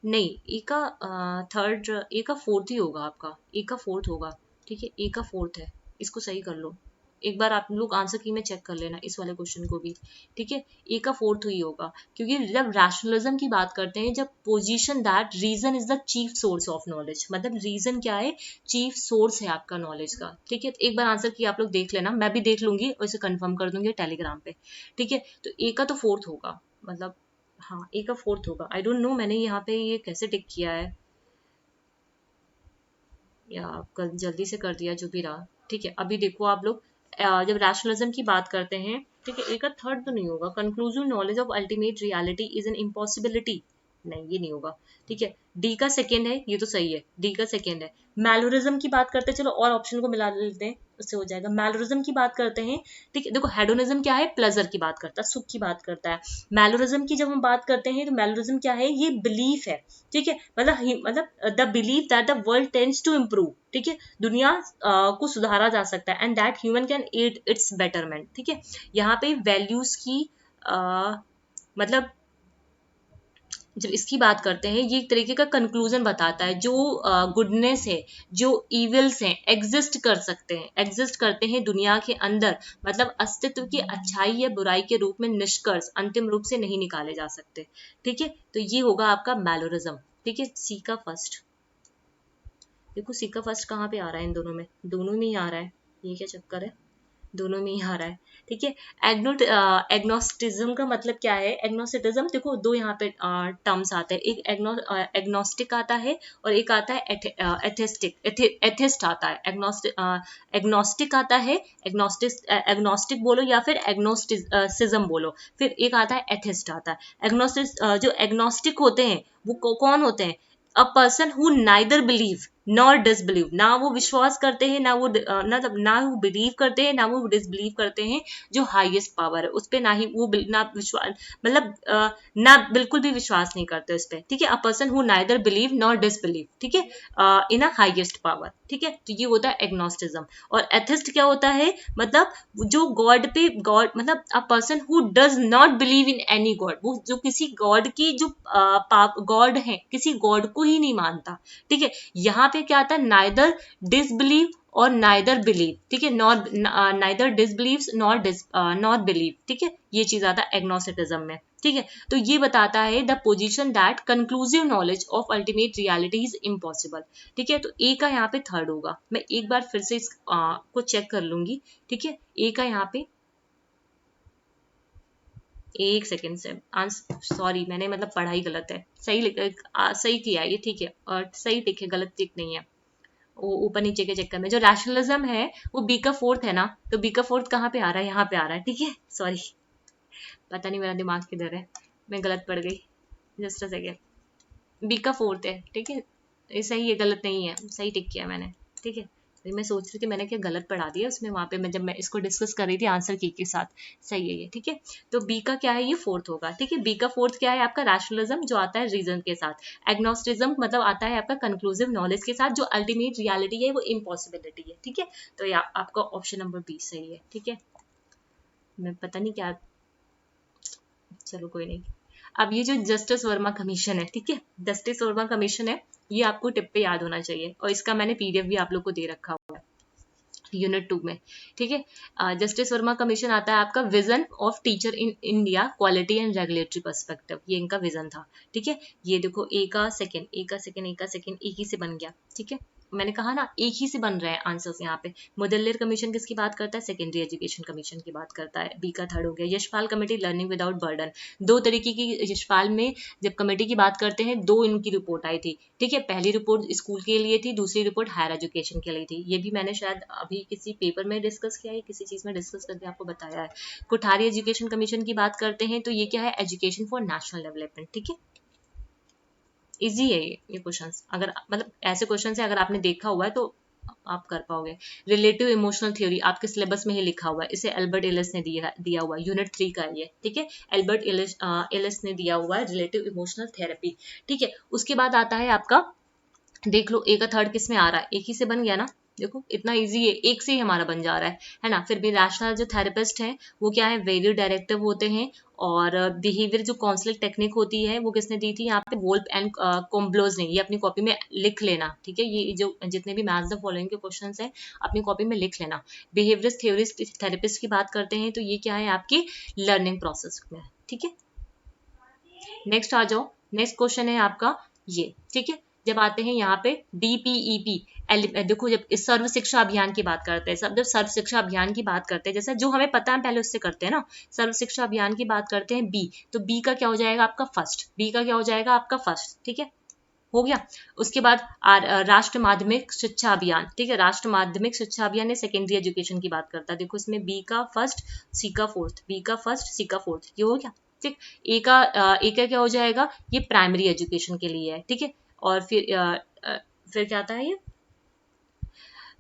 नहीं, ए का थर्ड, ए का फोर्थ ही होगा आपका, ए का फोर्थ होगा, ठीक है। ए का फोर्थ है, इसको सही कर लो। एक बार आप लोग आंसर की में चेक कर लेना इस वाले क्वेश्चन को भी, ठीक है। ए का फोर्थ ही होगा, क्योंकि जब रैशनलिज्म की बात करते हैं, जब position that reason is the chief source of knowledge, मतलब रीजन क्या है? चीफ सोर्स है आपका नॉलेज का, ठीक है। तो एक बार आंसर की आप लोग देख लेना, मैं भी देख लूंगी और इसे कंफर्म कर दूंगी टेलीग्राम पे, ठीक है। तो ए का तो फोर्थ होगा, मतलब हाँ, ए का फोर्थ होगा। आई डोंट नो मैंने यहाँ पे ये कैसे टिक किया है, या कल जल्दी से कर दिया, जो भी रहा, ठीक है। अभी देखो आप लोग, जब रैशनलिज्म की बात करते हैं, ठीक है, एक थर्ड तो नहीं होगा। Conclusive knowledge of ultimate reality is an impossibility, नहीं ये नहीं होगा, ठीक है। डी का सेकेंड है, ये तो सही है, डी का सेकेंड है। मैलोरिज्म की बात करते हैं, चलो और ऑप्शन को मिला लेते हैं, उससे हो जाएगा। मैलोरिज्म की बात करते हैं, ठीक है। देखो हेडोनिज्म क्या है? प्लेजर की बात करता है, सुख की बात करता है। मैलोरिज्म की जब हम बात करते हैं, तो मैलोरिज्म क्या है? ये बिलीफ है, ठीक है। मतलब the believe that the world tends to improve, ठीक है, दुनिया को सुधारा जा सकता है, and that human can aid its betterment, ठीक है। यहाँ पे वैल्यूज की मतलब जब इसकी बात करते हैं, ये एक तरीके का कंक्लूजन बताता है, जो गुडनेस है, जो इविल्स हैं, एग्जिस्ट कर सकते हैं, एग्जिस्ट करते हैं दुनिया के अंदर, मतलब अस्तित्व की अच्छाई या बुराई के रूप में निष्कर्ष अंतिम रूप से नहीं निकाले जा सकते, ठीक है। तो ये होगा आपका मैलोरिज्म, ठीक है। सी का फर्स्ट, देखो सी का फर्स्ट कहाँ पे आ रहा है? इन दोनों में, दोनों में ही आ रहा है, ये क्या चक्कर है? दोनों में ही आ रहा है, ठीक है। एग्नोस्टिज्म का मतलब क्या है? एग्नोस्टिज्म देखो, दो यहाँ पे टर्म्स आते हैं, एक एग्नोस्टिक आता है और एक आता है एथिस्ट आता है। एग्नोस्टिक आता है, एग्नोस्टिक बोलो या फिर एग्नोस्टिसिज्म बोलो, फिर एक आता है एथिस्ट आता है। जो एग्नोस्टिक होते हैं वो कौन होते हैं? A person who neither believe nor disbelieve, ना वो विश्वास करते हैं, ना वो बिलीव करते हैं, ना वो डिसबिलीव करते हैं जो हाईएस्ट पावर है उस पे, ना ही वो ना विश्वास, मतलब ना बिल्कुल भी विश्वास नहीं करते उस पे, ठीक है। A person who neither believe nor disbelieve, ठीक है, इन अ हाईएस्ट पावर, ठीक है। तो ये होता है एग्नोस्टिज्म। और एथिस्ट क्या होता है? मतलब जो गॉड पे, गॉड मतलब a person who does not believe in any God, वो जो किसी गॉड की जो गॉड है, किसी गॉड को ही नहीं मानता, ठीक है। यहाँ पे क्या आता है? नाइदर डिसबिलीव और नाइदर बिलीव, ठीक है, नॉर नाइदर डिसबिलीव्स नॉर बिलीव, ठीक है। ये चीज आता है एग्नोस्टिसिज्म में, ठीक है। तो ये बताता है the position that conclusive knowledge of ultimate reality is impossible, ठीक है। तो ए का यहाँ पे थर्ड होगा, मैं एक बार फिर से इस को चेक कर लूंगी, ठीक है। ए का यहाँ पे, एक सेकेंड से सॉरी, मैंने मतलब पढ़ाई गलत है, सही किया ये, ठीक है, और सही टिक है, गलत टिक नहीं है। वो ऊपर नीचे के चक्कर में जो रैशनलिज्म है वो बी का फोर्थ है ना, तो बी का फोर्थ कहाँ पे आ रहा है? यहाँ पे आ रहा है, ठीक है। सॉरी, पता नहीं मेरा दिमाग किधर है, मैं गलत पढ़ गई, जस्ट अ सेकेंड। बी का फोर्थ है, ठीक है, ये सही है, गलत नहीं है, सही टिक किया मैंने, ठीक है। तो मैं सोच रही थी मैंने क्या गलत पढ़ा दिया उसमें, वहां पे मैं जब मैं इसको डिस्कस कर रही थी आंसर की के साथ, सही है ये, ठीक है। तो बी का क्या है? ये फोर्थ होगा, ठीक है। बी का फोर्थ क्या है आपका? रैशनलिज्म, जो आता है रीजन के साथ। एग्नोस्टिज्म मतलब आता है आपका कंक्लूसिव नॉलेज के साथ, जो अल्टीमेट रियलिटी है वो इम्पॉसिबिलिटी है, ठीक है। तो ये आपका ऑप्शन नंबर बी सही है, ठीक है। मैं पता नहीं क्या, चलो कोई नहीं। अब ये जो जस्टिस वर्मा कमीशन है, ठीक है, जस्टिस वर्मा कमीशन है, ये आपको टिप पे याद होना चाहिए, और इसका मैंने पीडीएफ भी आप लोग को दे रखा हुआ है, यूनिट 2 में, ठीक है। जस्टिस वर्मा कमीशन आता है आपका vision of teacher in India quality and regulatory perspective, ये इनका विजन था, ठीक है। ये देखो ए का सेकंड, ए का सेकंड, ए का सेकंड एक ही से बन गया, ठीक है। मैंने कहा ना एक ही से बन रहे हैं आंसर्स यहाँ पे। मुदल्लिर कमीशन किसकी बात करता है? सेकेंडरी एजुकेशन कमीशन की बात करता है, बी का थर्ड हो गया। Yashpal committee learning without burden, दो तरीके की यशपाल में जब कमेटी की बात करते हैं दो इनकी रिपोर्ट आई थी, ठीक है। पहली रिपोर्ट स्कूल के लिए थी, दूसरी रिपोर्ट हायर एजुकेशन के लिए थी। ये भी मैंने शायद अभी किसी पेपर में डिस्कस किया है, किसी चीज में डिस्कस करके आपको बताया है। कोठारी एजुकेशन कमीशन की बात करते हैं तो ये क्या है? एजुकेशन फॉर नेशनल डेवलपमेंट, ठीक है। इजी है ये क्वेश्चंस, अगर मतलब ऐसे क्वेश्चन है अगर आपने देखा हुआ है तो आप कर पाओगे। रिलेटिव इमोशनल थ्योरी आपके सिलेबस में ही लिखा हुआ है, इसे एल्बर्ट एलिस ने दिया हुआ है, यूनिट 3 का है ये, ठीक है। एल्बर्ट एलिस ने दिया हुआ है रिलेटिव इमोशनल थेरेपी, ठीक है। उसके बाद आता है आपका, देख लो ए का थर्ड किस में आ रहा है? एक ही से बन गया ना, देखो इतना इजी है, एक से ही हमारा बन जा रहा है ना। फिर भी रैशनल जो थेरेपिस्ट हैं वो क्या है? वेरी डायरेक्टिव होते हैं। और बिहेवियर जो काउंसलिंग टेक्निक होती है वो किसने दी थी यहाँ पे? वोल्फ एंड कोम्ब्लोज ने। ये अपनी कॉपी में लिख लेना, ठीक है। ये जो जितने भी मैथ्स द फॉलोइंग के क्वेश्चंस हैं अपनी कॉपी में लिख लेना। बिहेवियर थ्योरिस्ट थेरेपिस्ट की बात करते हैं तो ये क्या है? आपकी लर्निंग प्रोसेस में, ठीक है। नेक्स्ट आ जाओ, नेक्स्ट क्वेश्चन है आपका ये, ठीक है। जब आते हैं यहाँ पे DPEP, देखो जब इस सर्व शिक्षा अभियान की बात करते हैं, सब जब सर्व शिक्षा अभियान की बात करते हैं, जैसा जो हमें पता है पहले उससे करते हैं ना। सर्व शिक्षा अभियान की बात करते हैं बी, तो बी का क्या हो जाएगा आपका? फर्स्ट। बी का क्या हो जाएगा आपका? फर्स्ट, ठीक है, हो गया। उसके बाद राष्ट्र माध्यमिक शिक्षा अभियान, ठीक है। राष्ट्र माध्यमिक शिक्षा अभियान ये सेकेंडरी एजुकेशन की बात करता है। देखो इसमें बी का फर्स्ट, सी का फोर्थ, बी का फर्स्ट, सी का फोर्थ, ये हो गया, ठीक। ए का क्या हो जाएगा? ये प्राइमरी एजुकेशन के लिए है, ठीक है। और फिर क्या आता है ये?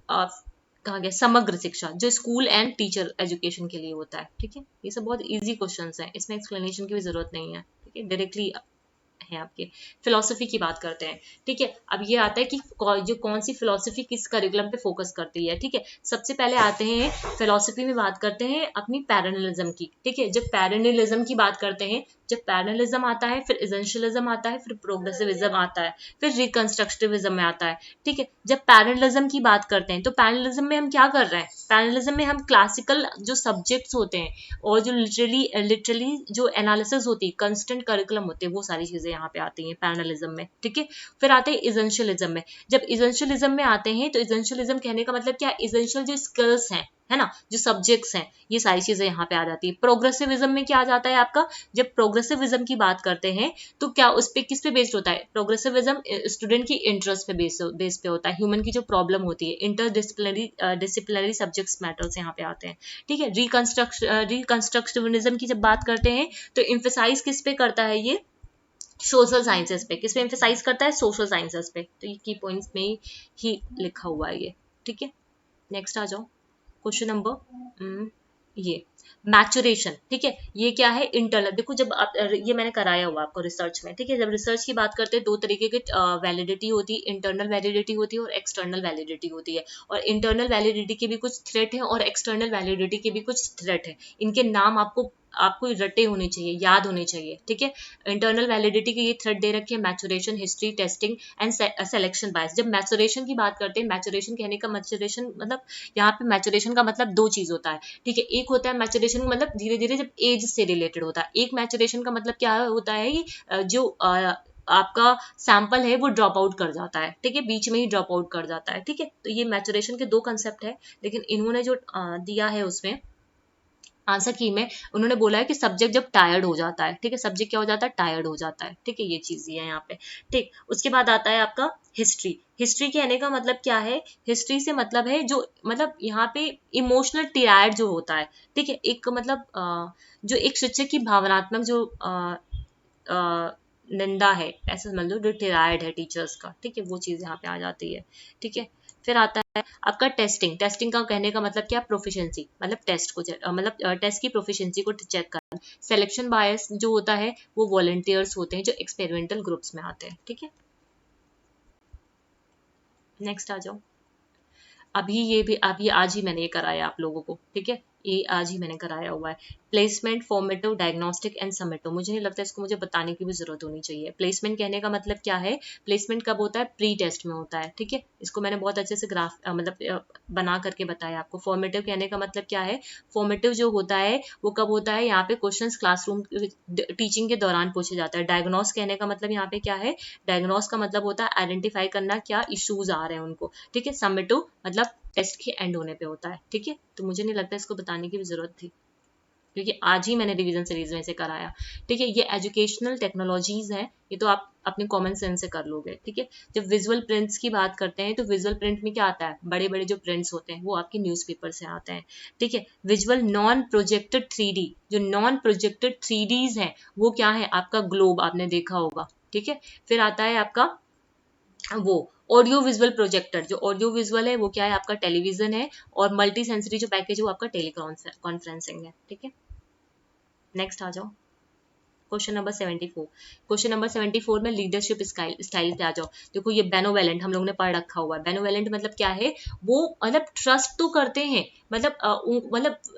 कहा गया समग्र शिक्षा, जो स्कूल एंड टीचर एजुकेशन के लिए होता है, ठीक है। ये सब बहुत इजी क्वेश्चंस हैं, इसमें एक्सप्लेनेशन की भी जरूरत नहीं है, ठीक है, डायरेक्टली है आपके। फिलोसफी की बात करते हैं, ठीक है। अब ये आता है कि जो कौन सी फिलोसफी किस करिकुलम पे फोकस करती है, ठीक है। सबसे पहले आते हैं फिलोसफी में बात करते हैं अपनी पैरेललिज्म की, ठीक है। जब पैरेललिज्म की बात करते हैं, जब पैरेललिज्म आता है, फिर एसेंशियलिज्म आता है, फिर प्रोग्रेसिविज्म आता है, फिर रिकंस्ट्रक्टिविज्म में आता है, ठीक है। जब पैरेललिज्म की बात करते हैं तो पैरेललिज्म में हम क्या कर रहे हैं? पैरेललिज्म में हम क्लासिकल जो सब्जेक्ट्स होते हैं और जो लिटरली जो एनालिसिस होती है, कंस्टेंट करिकुलम होते हैं, वो सारी चीजें यहाँ पे आती हैं पैरेललिज्म में, ठीक है। फिर आते हैं एसेंशियलिज्म में। जब एसेंशियलिज्म में आते हैं तो एसेंशियलिज्म कहने का मतलब क्या? एसेंशियल जो स्किल्स हैं, है ना, जो सब्जेक्ट्स हैं, ये सारी चीजें यहाँ पे आ जाती है। प्रोग्रेसिविज्म में क्या आ जाता है आपका? जब प्रोग्रेसिविज्म की बात करते हैं तो क्या उस पे किस पे बेस्ड होता है? प्रोग्रेसिविज्म स्टूडेंट की इंटरेस्ट पे बेस पे होता है, ह्यूमन की जो प्रॉब्लम होती है, डिसिप्लिनरी सब्जेक्ट्स मैटर्स यहाँ पे आते हैं, ठीक है। रिकंस्ट्रक्टिविज्म की जब बात करते हैं तो इम्फेसाइज किस पे करता है? ये सोशल साइंसेस पे। किस पे एम्फेसाइज करता है? सोशल साइंसेस पे। तो ये की पॉइंट्स में ही लिखा हुआ है ये, ठीक है। नेक्स्ट आ जाओ, क्वेश्चन नंबर ये मैचुरेशन, ठीक है। ये क्या है? इंटरनल। देखो जब आप ये मैंने कराया हुआ आपको रिसर्च में, ठीक है। जब रिसर्च की बात करते हैं दो तरीके की वैलिडिटी होती है, इंटरनल वैलिडिटी होती है और एक्सटर्नल वैलिडिटी होती है। और इंटरनल वैलिडिटी के भी कुछ थ्रेट है और एक्सटर्नल वैलिडिटी के भी कुछ थ्रेट है। इनके नाम आपको रटे होने चाहिए, याद होने चाहिए, ठीक है। इंटरनल वैलिडिटी के ये थ्रेड दे रखे हैं, maturation, history, testing and selection bias. जब मैचुरेशन की बात करते हैं, मैचुरेशन कहने का मैचुरेशन मतलब यहाँ पे मैचुरेशन का मतलब दो चीज होता है, ठीक है। एक होता है मैचुरेशन मतलब धीरे धीरे जब एज से रिलेटेड होता है। एक मैचुरेशन का मतलब क्या होता है कि जो आपका सैंपल है वो ड्रॉप आउट कर जाता है, ठीक है, बीच में ही ड्रॉप आउट कर जाता है, ठीक है। तो ये मैचुरेशन के दो कंसेप्ट है, लेकिन इन्होंने जो दिया है उसमें आंसर की में उन्होंने बोला है कि सब्जेक्ट जब टायर्ड हो जाता है, ठीक है, सब्जेक्ट क्या हो जाता है? टायर्ड हो जाता है, ठीक है। ये चीज है यहाँ पे, ठीक। उसके बाद आता है आपका हिस्ट्री। हिस्ट्री कहने का मतलब क्या है? हिस्ट्री से मतलब है जो मतलब यहाँ पे इमोशनल टिरायड जो होता है, ठीक है। एक मतलब जो एक शिक्षक की भावनात्मक जो निंदा है, ऐसा समझ लो, जो टिरायड है टीचर्स का, ठीक है, वो चीज यहाँ पे आ जाती है, ठीक है। फिर आता है आपका टेस्टिंग। टेस्टिंग का कहने का मतलब क्या? प्रोफिशिएंसी, मतलब टेस्ट को मतलब टेस्ट की प्रोफिशिएंसी को चेक करना। सिलेक्शन बायस जो होता है वो वॉलंटियर्स होते हैं जो एक्सपेरिमेंटल ग्रुप्स में आते हैं, ठीक है। नेक्स्ट आ जाओ, अभी ये भी अभी आज ही मैंने ये कराया आप लोगों को, ठीक है। ये आज ही मैंने कराया हुआ है। Placement, formative, diagnostic and summative, मुझे नहीं लगता इसको मुझे बताने की भी जरूरत होनी चाहिए। प्लेसमेंट कहने का मतलब क्या है, प्लेसमेंट कब होता है, प्री टेस्ट में होता है, ठीक है, इसको मैंने बहुत अच्छे से ग्राफ बना करके बताया आपको। फॉर्मेटिव कहने का मतलब क्या है, फॉर्मेटिव जो होता है वो कब होता है, यहाँ पे क्वेश्चंस क्लासरूम टीचिंग के दौरान पूछे जाता है। डायग्नोस कहने का मतलब यहाँ पे क्या है, डायग्नोस का मतलब होता है आइडेंटिफाई करना क्या इश्यूज आ रहे हैं उनको, ठीक है। समेटिव मतलब टेस्ट के एंड होने पे होता है, ठीक है। तो मुझे नहीं लगता इसको बताने की भी जरूरत थी, क्योंकि आज ही मैंने रिवीजन सीरीज में से कराया, ठीक है। ये एजुकेशनल टेक्नोलॉजीज हैं, ये तो आप अपने कॉमन सेंस से कर लोगे, ठीक है। जब विजुअल प्रिंट्स की बात करते हैं तो विजुअल प्रिंट में क्या आता है, बड़े बड़े जो प्रिंट्स होते हैं वो आपके न्यूज़पेपर से आते हैं, ठीक है। विजुअल नॉन प्रोजेक्टेड 3D, जो नॉन प्रोजेक्टेड 3Ds हैं वो क्या है, आपका ग्लोब आपने देखा होगा, ठीक है। फिर आता है आपका वो ऑडियो विजुअल प्रोजेक्टर, जो ऑडियो विजुअल है वो क्या है, आपका टेलीविजन है। और मल्टी सेंसरी जो पैकेज है वो आपका टेलीकॉन्फ्रेंसिंग है, ठीक है। नेक्स्ट आ जाओ, क्वेश्चन नंबर 74। क्वेश्चन नंबर 74 में लीडरशिप स्टाइल पे आ जाओ। देखो ये बेनोवेलेंट हम लोग ने पढ़ रखा हुआ है। बेनोवेलेंट मतलब क्या है, वो मतलब ट्रस्ट तो करते हैं, मतलब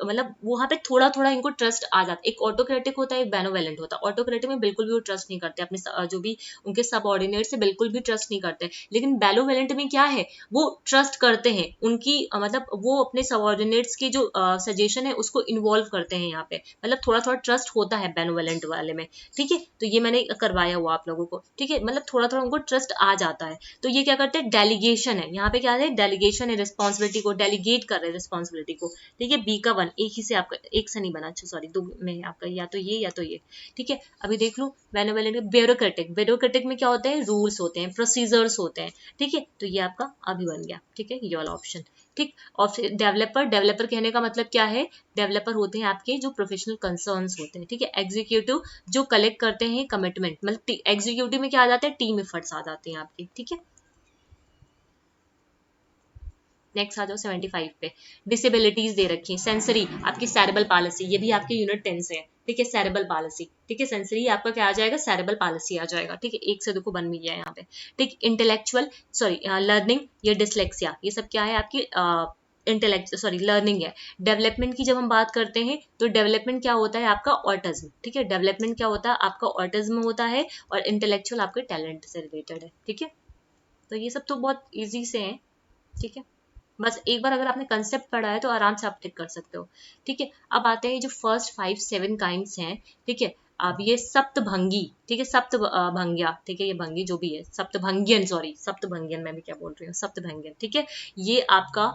मतलब वहां पे थोड़ा थोड़ा इनको ट्रस्ट आ जाता है। एक ऑटोक्रेटिक होता है, एक बेनोवेलेंट होता है। ऑटोक्रेटिक में बिल्कुल भी वो ट्रस्ट नहीं करते अपने जो भी उनके सबऑर्डिनेट से, बिल्कुल भी ट्रस्ट नहीं करते। लेकिन बेनोवेलेंट में क्या है, वो ट्रस्ट करते हैं उनकी मतलब वो अपने सबऑर्डिनेट्स की जो सजेशन है उसको इन्वॉल्व करते हैं यहाँ पे, मतलब थोड़ा थोड़ा ट्रस्ट होता है बेनोवेलेंट वाले में, ठीक है। तो ये मैंने करवाया हुआ आप लोगों को, ठीक है, मतलब थोड़ा थोड़ा उनको ट्रस्ट आ जाता है। तो ये क्या करते हैं, डेलीगेशन है यहाँ पे, क्या है, डेलीगेशन है, रिस्पॉन्सिबिलिटी को डेलीगेट कर रहे हैं, रिस्पॉन्सिबिलिटी को, ठीक है। बी का 1 एक ही से आपका, एक से नहीं बना, अच्छा सॉरी, दो में आपका या तो ये या तो ये, ठीक है। अभी देख लो बेनोवेलेंट, ब्यूरोक्रेटिक, ब्यूरोक्रेटिक में क्या होते हैं, रूल्स होते हैं, प्रोसीजर्स होते हैं, ठीक है। तो ये आपका अभी बन गया, ठीक है, ये वाला ऑप्शन, ठीक। और फिर डेवलपर, डेवलपर कहने का मतलब क्या है, डेवलपर होते हैं आपके जो प्रोफेशनल कंसर्न्स होते हैं, ठीक है। एग्जीक्यूटिव जो कलेक्ट करते हैं कमिटमेंट, मतलब एग्जीक्यूटिव में क्या आ जाते हैं, टीम एफर्ट्स आ जाते हैं आपके, ठीक है। नेक्स्ट आ जाओ 75 पे, डिसेबिलिटीज दे रखी है। सेंसरी आपकी सैरेबल पॉलिसी, ये भी आपके यूनिट 10 से है, ठीक है। सैरेबल पॉलिसी, ठीक है, सेंसरी आपका क्या आ जाएगा, सैरेबल पॉलिसी आ जाएगा, ठीक है। एक से देखो बन भी गया यहाँ पे, ठीक। इंटेलेक्चुअल सॉरी लर्निंग, ये डिसलेक्सिया, ये सब क्या है आपकी इंटेलेक्ट सॉरी लर्निंग है। डेवलपमेंट की जब हम बात करते हैं तो डेवलपमेंट क्या होता है आपका, ऑटिज्म, ठीक है। डेवलपमेंट क्या होता है आपका, ऑटिज्म होता है। और इंटेलेक्चुअल आपके टैलेंट से रिलेटेड है, ठीक है। तो ये सब तो बहुत ईजी से है, ठीक है। बस एक बार अगर आपने कंसेप्ट पढ़ा है तो आराम से आप टिक कर सकते हो, ठीक है। अब आते हैं जो फर्स्ट 5-7 काइंड्स हैं, ठीक है। अब ये सप्तभंगी, ठीक है, भंग्या, ठीक है, ये भंगी जो भी है, सप्तभंगियन, सॉरी सप्तभंगियन, मैं भी क्या बोल रही हूँ, सप्तभंगियन, ठीक है। ये आपका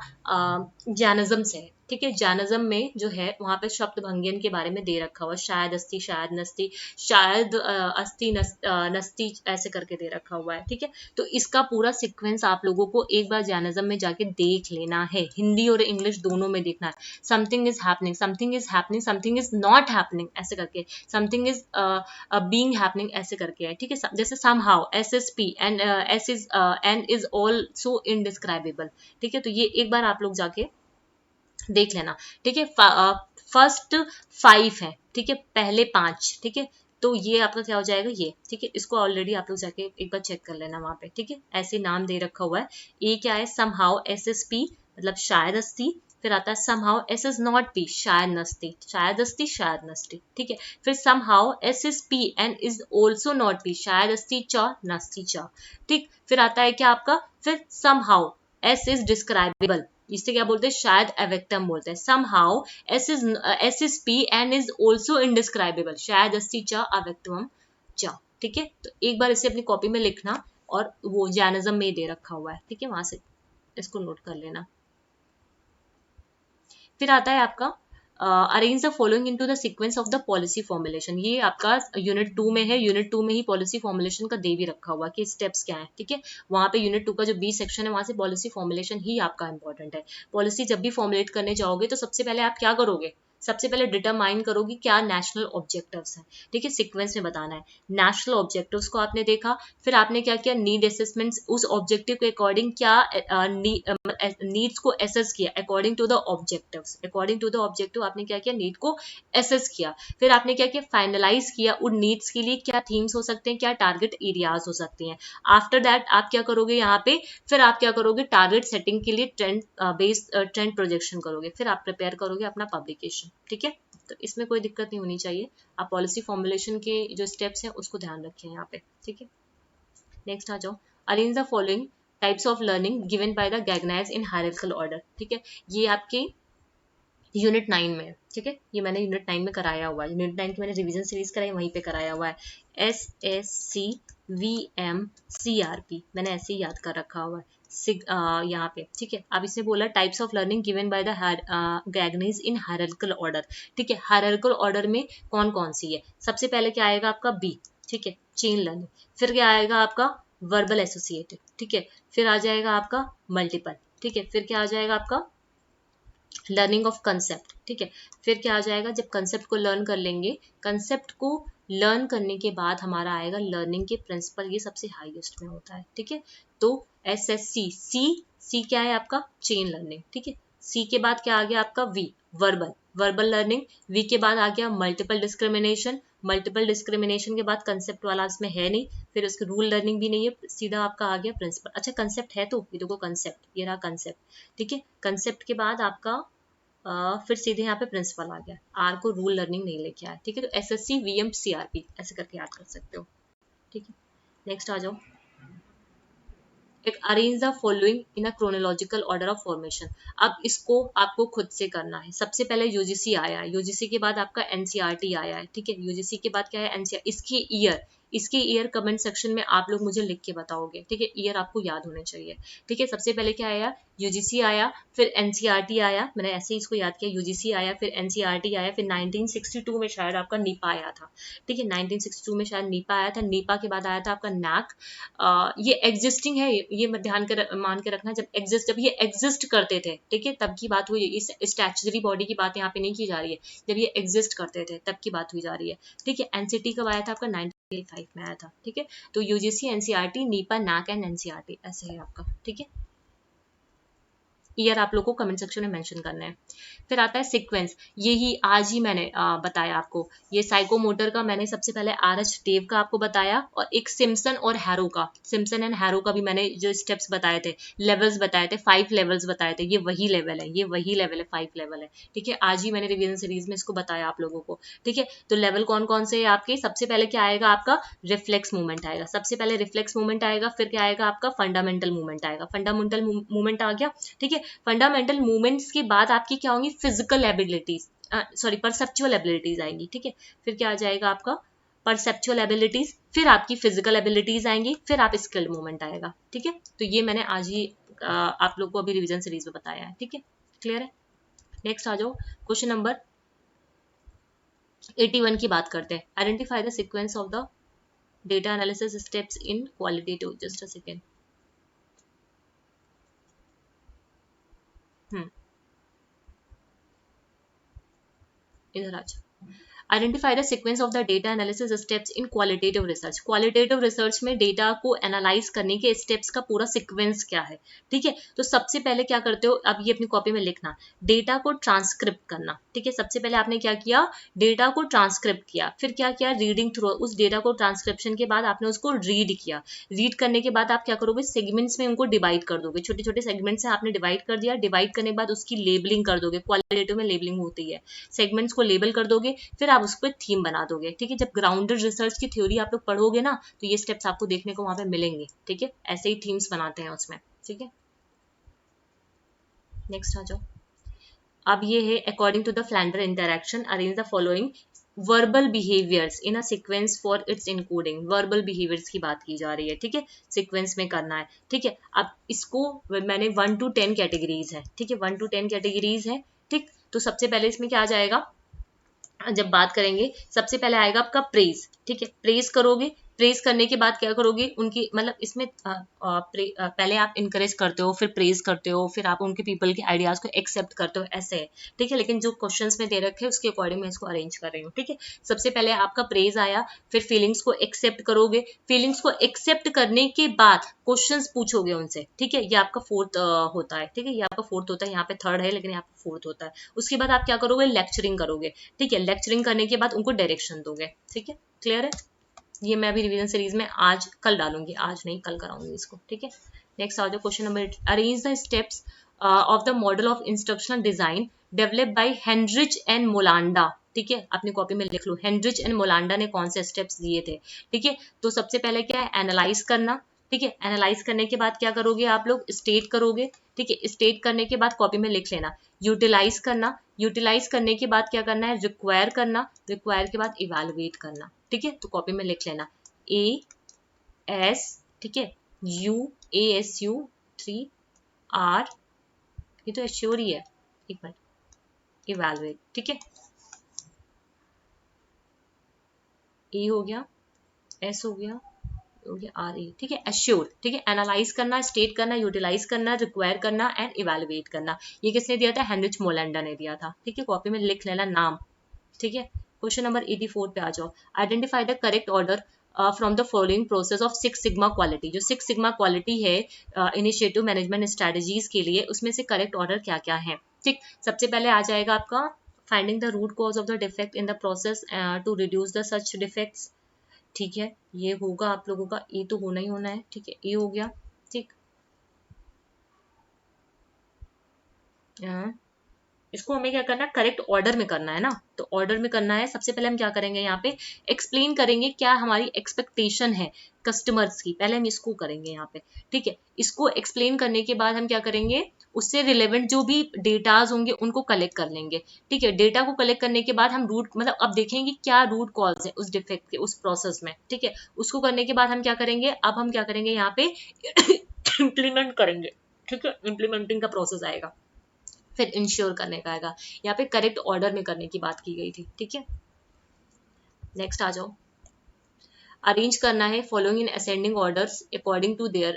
जैनिज्म से है, ठीक है। जैनिज्म में जो है वहां पे सप्तभंगियन के बारे में दे रखा हुआ, शायद अस्ति, शायद नस्ति, शायद अस्ति नस्ति ऐसे करके दे रखा हुआ है, ठीक है। तो इसका पूरा सीक्वेंस आप लोगों को एक बार जैनिज्म में जाके देख लेना है, हिंदी और इंग्लिश दोनों में देखना है। Something is happening, something is happening, something is not happening ऐसे करके, समथिंग इज बीइंग हैपनिंग ऐसे करके है, ठीक है। जैसे somehow, SSP and S is and is also indescribable, ठीक है। तो ये एक बार आप लोग जाके देख लेना, ठीक है। फर्स्ट 5 है, ठीक है, पहले 5, ठीक है। तो ये आपका क्या हो जाएगा, ये, ठीक है। इसको ऑलरेडी आप लोग जाके एक बार चेक कर लेना वहां पे, ठीक है। ऐसे नाम दे रखा हुआ है। ये क्या है, समहाउ SSP मतलब शायद अस्ति, फिर आता है somehow S is not P, शायद नस्ती, शायद अस्ति, शायद नस्ती, ठीक है। फिर somehow SSP and is also not P, शायद अस्ति च, नस्ती च, ठीक। फिर आता है क्या आपका, फिर समहाउ एस इज डिस्क्राइबेबल, इससे क्या बोलते हैं, शायद अव्यक्तम बोलते हैं। Somehow SSP and is also indescribable, शायद अस्ति च अव्यक्तम च, ठीक है। तो एक बार इसे अपनी कॉपी में लिखना, और वो जैनिज्म में दे रखा हुआ है, ठीक है, वहां से इसको नोट कर लेना। फिर आता है आपका arrange the following into the sequence of the policy formulation, ये आपका यूनिट 2 में है। यूनिट 2 में ही पॉलिसी फॉर्मुलेशन का दे भी रखा हुआ कि स्टेप्स क्या है, ठीक है। वहां पे यूनिट 2 का जो बी सेक्शन है वहां से पॉलिसी फॉर्मुलेशन ही आपका इंपॉर्टेंट है। पॉलिसी जब भी फॉर्मुलेट करने जाओगे तो सबसे पहले आप क्या करोगे, सबसे पहले डिटरमाइन करोगे क्या नेशनल ऑब्जेक्टिव्स हैं, ठीक है, सीक्वेंस में बताना है। नेशनल ऑब्जेक्टिव्स को आपने देखा, फिर आपने क्या किया, नीड असेसमेंट्स, उस ऑब्जेक्टिव के अकॉर्डिंग क्या नीड्स को एसेस किया according to the objectives, according to the objective आपने क्या किया, नीड को एसेस किया। फिर आपने क्या किया, फाइनलाइज किया उन नीड्स के लिए क्या थीम्स हो सकते हैं, क्या टारगेट एरियाज हो सकती हैं। आफ्टर दैट आप क्या करोगे यहाँ पे, फिर आप क्या करोगे, टारगेट सेटिंग के लिए ट्रेंड बेस्ड ट्रेंड प्रोजेक्शन करोगे, फिर आप प्रिपेयर करोगे अपना पब्लिकेशन, ठीक है। तो इसमें कोई दिक्कत नहीं होनी चाहिए। आप पॉलिसी फॉर्मुलेशन के जो स्टेप्स हैं उसको ध्यान रखें यहाँ पे, ठीक है। नेक्स्ट आ जाओ, arrange the following types of learning given by the Gagne's in hierarchical order, ठीक है। ये आपके यूनिट 9 में है, ठीक है, ये मैंने यूनिट 9 में कराया हुआ है, यूनिट 9 की मैंने रिवीजन सीरीज कराई, वहीं पे कराया हुआ है। SSCVM CRP मैंने ऐसे ही याद कर रखा हुआ है यहाँ पे, ठीक है। अब इसने बोला types of learning given by the Gagne's in hierarchical order, ठीक है। हायरार्किकल ऑर्डर में कौन कौन सी है, सबसे पहले क्या आएगा आपका बी, ठीक है, चेन लर्निंग। फिर क्या आएगा आपका वर्बल एसोसिएटिव, ठीक है। फिर आ जाएगा आपका मल्टीपल, ठीक है। फिर क्या आ जाएगा आपका लर्निंग ऑफ कंसेप्ट, ठीक है। फिर क्या आ जाएगा, जब कंसेप्ट को लर्न कर लेंगे, कंसेप्ट को लर्न करने के बाद हमारा आएगा लर्निंग के प्रिंसिपल, ये सबसे हाईएस्ट में होता है, ठीक है। तो SSC सी क्या है आपका चेन लर्निंग, ठीक है। सी के बाद क्या आ गया आपका वी वर्बल लर्निंग, वी के बाद आ गया मल्टीपल डिस्क्रिमिनेशन, मल्टीपल डिस्क्रिमिनेशन के बाद कंसेप्ट वाला इसमें है नहीं, फिर उसके रूल लर्निंग भी नहीं है, सीधा आपका आ गया प्रिंसिपल। अच्छा कंसेप्ट है तो ये देखो कंसेप्ट, ये रहा कंसेप्ट, ठीक है। कंसेप्ट के बाद आपका फिर सीधे यहाँ पे प्रिंसिपल आ गया, आर को रूल लर्निंग नहीं लेके आया, ठीक है। तो SSCVM CRP ऐसे करके याद कर सकते हो, ठीक है। नेक्स्ट आ जाओ, एक arrange the following in a chronological order of formation. अब इसको आपको खुद से करना है। सबसे पहले यूजीसी आया है, यूजीसी के बाद आपका एनसीईआरटी आया है, ठीक है। यूजीसी के बाद क्या है एनसीईआरटी, इसके ईयर कमेंट सेक्शन में आप लोग मुझे लिख के बताओगे, ठीक है। ईयर आपको याद होने चाहिए, ठीक है। सबसे पहले क्या आया, यूजीसी आया, फिर एनसीईआरटी आया, मैंने ऐसे ही इसको याद किया, यूजीसी आया, फिर एनसीईआरटी आया, फिर 1962 में शायद आपका नीपा आया था, ठीक है। 1962 में शायद नीपा आया था, नीपा के बाद आया था आपका नैक। ये एग्जिस्टिंग है, ये ध्यान कर मान के रखना, जब ये एग्जिस्ट करते थे, ठीक है, तब की बात हुई, इस स्टैच्यूटरी बॉडी की बात यहाँ पे नहीं की जा रही है, जब ये एग्जिस्ट करते थे तब की बात हुई जा रही है, ठीक है। एनसीटी कब आया था आपका 1985 में आया था, ठीक है। तो UGC NCERT NIEPA NAAC and NCERT ऐसे है आपका, ठीक है। ईयर आप लोग को कमेंट सेक्शन में मेंशन करना है। फिर आता है सीक्वेंस, यही आज ही मैंने बताया आपको, ये साइकोमोटर का मैंने सबसे पहले आरएच डेव का आपको बताया, और एक सिम्पसन और हैरो का, सिम्पसन एंड हैरो का भी मैंने जो स्टेप्स बताए थे, लेवल्स बताए थे, 5 लेवल्स बताए थे, ये वही लेवल है, ये वही लेवल है, 5 लेवल है, ठीक है। आज ही मैंने रिवीजन सीरीज में इसको बताया आप लोगों को, ठीक है। तो लेवल कौन कौन से है आपके, सबसे पहले क्या आएगा आपका रिफ्लेक्स मूवमेंट आएगा, सबसे पहले रिफ्लेक्स मूवमेंट आएगा, फिर क्या आएगा आपका फंडामेंटल मूवमेंट आएगा, फंडामेंटल मूवमेंट आ गया, ठीक है। फंडामेंटल मूवमेंट्स के बाद आपकी क्या होंगी, physical abilities, sorry perceptual abilities आएंगी, ठीक है। फिर क्या आ जाएगा आपका परसेप्चुअल एबिलिटीज, फिर आपकी फिजिकल एबिलिटीज आएंगी, फिर आप स्किल्ड मूवमेंट आएगा, ठीक है। तो ये मैंने आज ही आप लोग को अभी रिवीजन सीरीज में बताया है, ठीक है, क्लियर है। नेक्स्ट आ जाओ, क्वेश्चन नंबर 81 की बात करते हैं। Identify the sequence of the data analysis steps in qualitative, just a second. इधर आ जाओ, identify the sequence of the data analysis steps in qualitative research. Qualitative research में डेटा को एनालाइज करने के स्टेप्स का पूरा सीक्वेंस क्या है, ठीक है। तो सबसे पहले क्या करते हो, अब ये अपनी कॉपी में लिखना, डेटा को ट्रांसक्रिप्ट करना, ठीक है। सबसे पहले आपने क्या किया, डेटा को ट्रांसक्रिप्ट किया, फिर क्या किया, रीडिंग थ्रू, उस डेटा को ट्रांसक्रिप्शन के बाद आपने उसको रीड किया, रीड करने के बाद आप क्या करोगे, सेगमेंट्स में उनको डिवाइड कर दोगे, छोटे छोटे सेगमेंट्स से आपने डिवाइड कर दिया, डिवाइड करने के बाद उसकी लेबलिंग कर दोगे, क्वालिटेटिव में लेबलिंग होती है, सेगमेंट्स को लेबल कर दोगे, फिर आप उसको थीम बना दोगे, ठीक है। जब ग्राउंडेड रिसर्च की थ्योरी आप लोग पढ़ोगे ना, तो ये स्टेप्स आपको देखने को वहां पे मिलेंगे, ठीक है। ऐसे ही थीम्स बनाते हैं उसमें, ठीक है। नेक्स्ट आ जाओ, अब ये है according to the Flander interaction arrange the following verbal behaviours in a sequence for its encoding. Verbal behaviours की बात की जा रही है, ठीक है, सीक्वेंस में करना है, ठीक है। अब इसको मैंने 1 to 10 कैटेगरीज है, ठीक है, 1 to 10 कैटेगरीज है, ठीक। तो सबसे पहले इसमें क्या आ जाएगा, जब बात करेंगे सबसे पहले आएगा आपका प्रेज, ठीक है, प्रेज करोगे, प्रेज करने के बाद क्या करोगे, उनकी मतलब इसमें पहले आप इनकरेज करते हो, फिर प्रेज करते हो, फिर आप उनके पीपल के आइडियाज को एक्सेप्ट करते हो, ऐसे है, ठीक है। लेकिन जो क्वेश्चंस में दे रखे हैं उसके अकॉर्डिंग मैं इसको अरेंज कर रही हूँ, ठीक है। सबसे पहले आपका प्रेज आया, फिर फीलिंग्स को एक्सेप्ट करोगे, फीलिंग्स को एक्सेप्ट करने के बाद क्वेश्चंस पूछोगे उनसे, ठीक है। ये आपका फोर्थ होता है, ठीक है, ये आपका फोर्थ होता है, यहाँ पे थर्ड है लेकिन यहाँ पे फोर्थ होता है। उसके बाद आप क्या करोगे, लेक्चरिंग करोगे, ठीक है। लेक्चरिंग करने के बाद उनको डायरेक्शन दोगे, ठीक है, क्लियर है। ये मैं अभी रिवीजन सीरीज में आज कल डालूंगी, आज नहीं कल कराऊंगी इसको, ठीक है। नेक्स्ट आ जाओ question number 8, arrange the steps of the model of instructional design developed by Heinich and Molenda, ठीक है। अपनी कॉपी में लिख लो, हेनरिच एंड मोलांडा ने कौन से स्टेप्स दिए थे, ठीक है। तो सबसे पहले क्या है, एनालाइज करना, ठीक है। एनालाइज करने के बाद क्या करोगे आप लोग, स्टेट करोगे, ठीक है। स्टेट करने के बाद कॉपी में लिख लेना, यूटिलाइज करना, यूटिलाइज करने के बाद क्या करना है, रिक्वायर करना, रिक्वायर के बाद इवेलुएट करना, ठीक है। तो कॉपी में लिख लेना AS, ठीक है, ASU 3R, ये तो एश्योर ही है, एक मिनट, इवेलुएट, ठीक है। A हो गया, S हो गया RE, ठीक है, एश्योर, ठीक है। एनालाइज करना, स्टेट करना, यूटिलाइज करना, रिक्वायर करना एंड इवेलुएट करना। ये किसने दिया था, हेनरिच मोलांडा ने दिया था, ठीक है। कॉपी में लिख लेना नाम, ठीक है। क्वेश्चन नंबर 84 पे आ जाओ, identify the correct order from the following process of 6 sigma quality. जो 6 सिग्मा क्वालिटी है इनिशिएटिव मैनेजमेंट स्ट्रेटजीज के लिए, उसमें से करेक्ट ऑर्डर क्या क्या है, ठीक। सबसे पहले आ जाएगा आपका finding the root cause of the defect in the process to reduce the such defects, ठीक है। ये होगा आप लोगों का, ए तो होना ही होना है, ठीक है, ए हो गया, ठीक। इसको हमें क्या करना है, करेक्ट ऑर्डर में करना है ना, तो ऑर्डर में करना है। सबसे पहले हम क्या करेंगे, यहाँ पे एक्सप्लेन करेंगे क्या हमारी एक्सपेक्टेशन है कस्टमर्स की, पहले हम इसको करेंगे यहाँ पे, ठीक है। इसको एक्सप्लेन करने के बाद हम क्या करेंगे, उससे रिलेवेंट जो भी डेटाज होंगे उनको कलेक्ट कर लेंगे, ठीक है। डेटा को कलेक्ट करने के बाद हम रूट मतलब अब देखेंगे क्या रूट कॉज है उस डिफेक्ट के, उस प्रोसेस में, ठीक है। उसको करने के बाद हम क्या करेंगे, अब हम क्या करेंगे यहाँ पे इम्प्लीमेंट करेंगे, ठीक है। इम्प्लीमेंटिंग का प्रोसेस आएगा, फिर इंश्योर करने का आएगा। यहाँ पे करेक्ट ऑर्डर में करने की बात की गई थी, ठीक है। नेक्स्ट आ जाओ, अरेंज करना है following in ascending orders according to their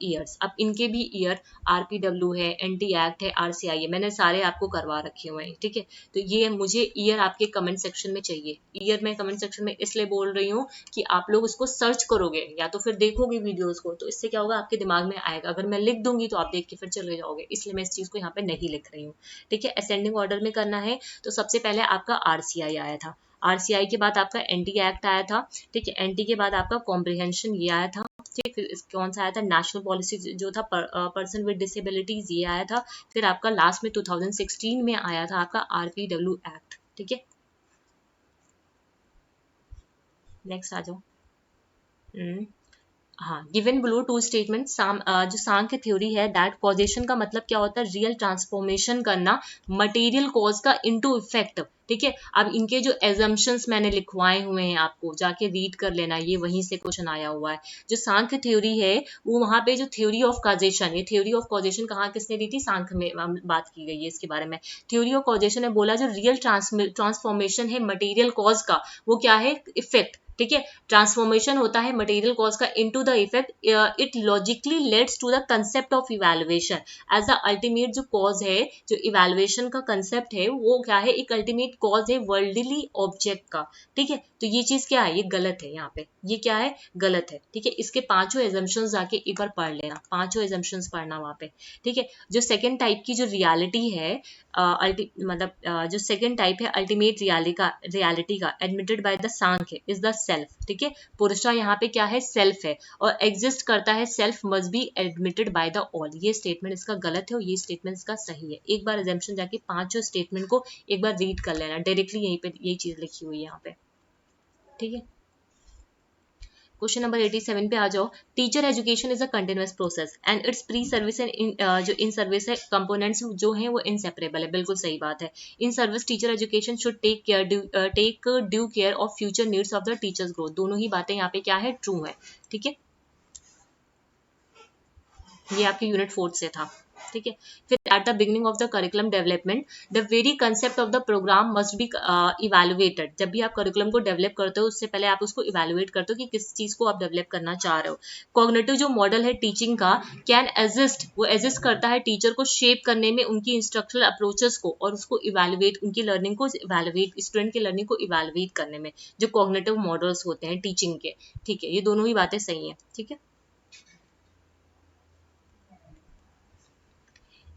years. अब इनके भी ईयर RPW है, NT एक्ट है, RCI है, मैंने सारे आपको करवा रखे हुए हैं, ठीक है। तो ये मुझे ईयर आपके कमेंट सेक्शन में चाहिए। ईयर मैं कमेंट सेक्शन में इसलिए बोल रही हूँ कि आप लोग उसको सर्च करोगे या तो फिर देखोगे वीडियोज को, तो इससे क्या होगा, आपके दिमाग में आएगा। अगर मैं लिख दूंगी तो आप देख के फिर चले जाओगे, इसलिए मैं इस चीज को यहाँ पे नहीं लिख रही हूँ, ठीक है। असेंडिंग ऑर्डर में करना है, तो सबसे पहले आपका RCI आया था, RCI के बाद आपका NT एक्ट आया था, ठीक है। NT के बाद आपका कॉम्प्रिहेंशन ये आया था, ठीक। फिर कौन सा आया था, नेशनल पॉलिसी जो था पर्सन विद डिसेबिलिटीज, ये आया था। फिर आपका लास्ट में 2016 में आया था आपका RPW एक्ट, ठीक है। नेक्स्ट आ जाओ, हाँ, गिवन बिलो टू स्टेटमेंट, जो सांख्य थ्योरी है दैट कॉजेशन का मतलब क्या होता है, रियल ट्रांसफॉर्मेशन करना मटेरियल कॉज का इनटू इफेक्ट, ठीक है। अब इनके जो एजम्पशंस मैंने लिखवाए हुए हैं, आपको जाके रीड कर लेना, ये वहीं से क्वेश्चन आया हुआ है। जो सांख्य थ्योरी है वो वहां पे जो थ्योरी ऑफ कॉजेशन, ये थ्योरी ऑफ कॉजेशन कहाँ किसने दी थी, सांख्य में बात की गई है इसके बारे में। थ्योरी ऑफ कॉजेशन ने बोला जो रियल ट्रांसफॉर्मेशन है मटेरियल कॉज का, वो क्या है, इफेक्ट, ठीक है। ट्रांसफॉर्मेशन होता है मटेरियल कॉज का into the effect, it logically leads to the concept of evaluation as the ultimate. जो कॉज है, जो इवैल्यूएशन का कंसेप्ट है, वो क्या है, एक अल्टीमेट कॉज है वर्ल्डली ऑब्जेक्ट का, ठीक है। तो ये चीज क्या है, ये गलत है, यहाँ पे ये क्या है, गलत है, ठीक है। इसके पांचों एजम्पशंस जाके एक बार पढ़ लेना, पांचों एजम्पशंस पढ़ना वहां पे, ठीक है। जो सेकेंड टाइप की जो रियलिटी है, जो सेकेंड टाइप है अल्टीमेट रियलिटी का admitted by the Sankhya is the self, ठीक है। पुरुषा यहाँ पे क्या है, सेल्फ है, और एग्जिस्ट करता है self must be admitted by the all. ये स्टेटमेंट इसका गलत है और ये स्टेटमेंट इसका सही है। एक बार एजम्पशन जाके पांचों स्टेटमेंट को एक बार रीड कर लेना, डायरेक्टली यहीं पे यही चीज लिखी हुई है यहाँ पे, ठीक है। क्वेश्चन नंबर 87 पे आ जाओ, teacher education is a continuous process and it's pre service and जो इन सर्विस है कंपोनेंट्स जो हैं वो इनसेपरेबल है, बिल्कुल सही बात है। In service teacher education should take due care of future needs of the teachers growth. दोनों ही बातें यहाँ पे क्या है, ट्रू है, ठीक है। ये आपके यूनिट 4 से था। ठीक है। फिर at the beginning of the curriculum development the very concept of the programme must be evaluated. जब भी आप करिकुलम को डेवलप करते हो उससे पहले आप उसको इवेलुएट करते हो कि किस चीज को आप डेवलप करना चाह रहे हो। कॉग्निटिव जो मॉडल है टीचिंग का कैन एजिस्ट, वो एजिस्ट करता है टीचर को शेप करने में उनकी इंस्ट्रक्शनल अप्रोचेस को, और उसको इवेलुएट, उनकी लर्निंग को इवेलुएट, स्टूडेंट की लर्निंग को इवेलुएट करने में जो कॉग्निटिव मॉडल्स होते हैं टीचिंग के। ठीक है, ये दोनों ही बातें सही हैं। ठीक है,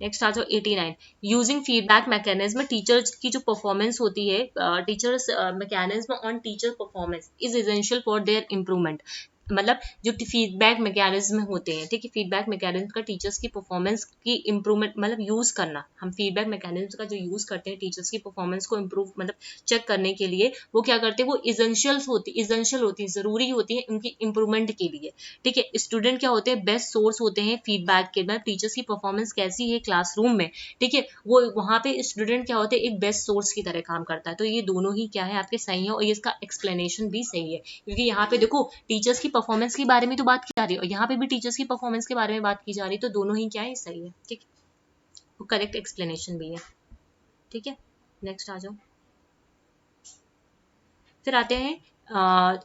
नेक्स्ट आ जाओ 89। यूजिंग फीडबैक मैकेनिज्म, टीचर्स की जो परफॉर्मेंस होती है, teachers mechanism on teacher performance is essential for their improvement. मतलब जो फीडबैक मैकेनिज्म होते हैं, ठीक है, फीडबैक मैकेनिज्म का टीचर्स की परफॉर्मेंस की इंप्रूवमेंट मतलब यूज करना, हम फीडबैक मैकेनिज्म का जो यूज करते हैं टीचर्स की परफॉर्मेंस को इंप्रूव मतलब चेक करने के लिए, वो क्या करते हैं, वो इसेंशियल होती है, जरूरी होती है उनकी इंप्रूवमेंट के लिए। ठीक है, स्टूडेंट क्या होते हैं, बेस्ट सोर्स होते हैं फीडबैक के, मतलब टीचर्स की परफॉर्मेंस कैसी है क्लासरूम में, ठीक है, वो वहां पे स्टूडेंट क्या होते हैं, एक बेस्ट सोर्स की तरह काम करता है। तो ये दोनों ही क्या है आपके सही है, और ये इसका एक्सप्लेनेशन भी सही है, क्योंकि यहाँ पे देखो टीचर्स की परफॉर्मेंस के बारे में तो बात की जा रही है और यहाँ पे भी टीचर्स की परफॉर्मेंस के बारे में बात की जा रही है, तो दोनों ही क्या है, सही है। ठीक है, वो करेक्ट एक्सप्लेनेशन भी है। ठीक है, नेक्स्ट आ जाओ। फिर आते हैं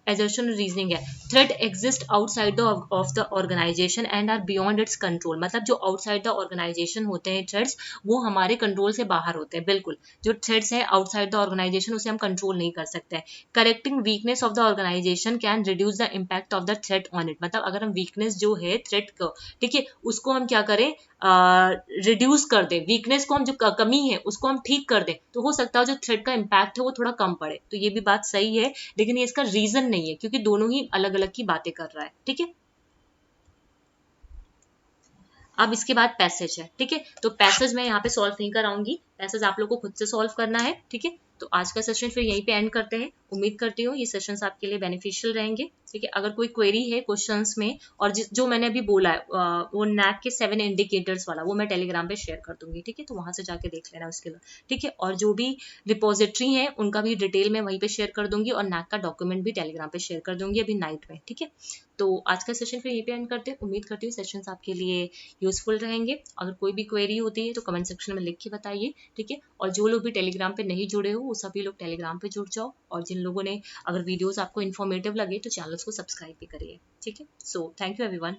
एजर्शन रीजनिंग है। Threat exist outside of the organisation and are beyond its control. मतलब जो आउटसाइड द ऑर्गेनाइजेशन होते हैं थ्रेड्स, वो हमारे कंट्रोल से बाहर होते हैं। बिल्कुल, जो थ्रेड्स है आउटसाइड द ऑर्गेनाइजेशन उसे हम कंट्रोल नहीं कर सकते हैं। Correcting weakness of the organisation can reduce the impact of the threat on it. मतलब अगर हम वीकनेस जो है थ्रेट को, ठीक है, उसको हम क्या करें, रिड्यूस कर दें, वीकनेस को हम जो कमी है उसको हम ठीक कर दें, तो हो सकता है जो थ्रेट का इम्पैक्ट है वो थोड़ा कम पड़े। तो ये भी बात सही है, लेकिन ये इसका रीजन नहीं है, क्योंकि दोनों ही अलग अलग की बातें कर रहा है। ठीक है, अब इसके बाद पैसेज है। ठीक है, तो पैसेज मैं यहाँ पे सॉल्व नहीं कराऊंगी, पैसेज आप लोग को खुद से सॉल्व करना है। ठीक है, तो आज का सेशन फिर यहीं पे एंड करते हैं। उम्मीद करती हूँ ये सेशंस आपके लिए बेनिफिशियल रहेंगे। ठीक है, अगर कोई क्वेरी है क्वेश्चंस में, और जो मैंने अभी बोला है वो नैक के 7 इंडिकेटर्स वाला, वो मैं टेलीग्राम पे शेयर कर दूंगी। ठीक है, तो वहां से जाके देख लेना उसके लिए। ठीक है, और जो भी रिपोजिटरी है उनका भी डिटेल मैं वहीं पे शेयर कर दूंगी, और नैक का डॉक्यूमेंट भी टेलीग्राम पे शेयर कर दूंगी अभी नाइट में। ठीक है, तो आज का सेशन फिर यहीं पे एंड करते हैं। उम्मीद करती हूँ सेशंस आपके लिए यूजफुल रहेंगे। अगर कोई भी क्वेरी होती है तो कमेंट सेक्शन में लिख के बताइए। ठीक है, और जो लोग भी टेलीग्राम पे नहीं जुड़े हो वो सभी लोग टेलीग्राम पे जुड़ जाओ, और जिन लोगों ने, अगर वीडियोस आपको इन्फॉर्मेटिव लगे तो चैनल्स को सब्सक्राइब भी करिए। ठीक है, सो थैंक यू एवरीवन।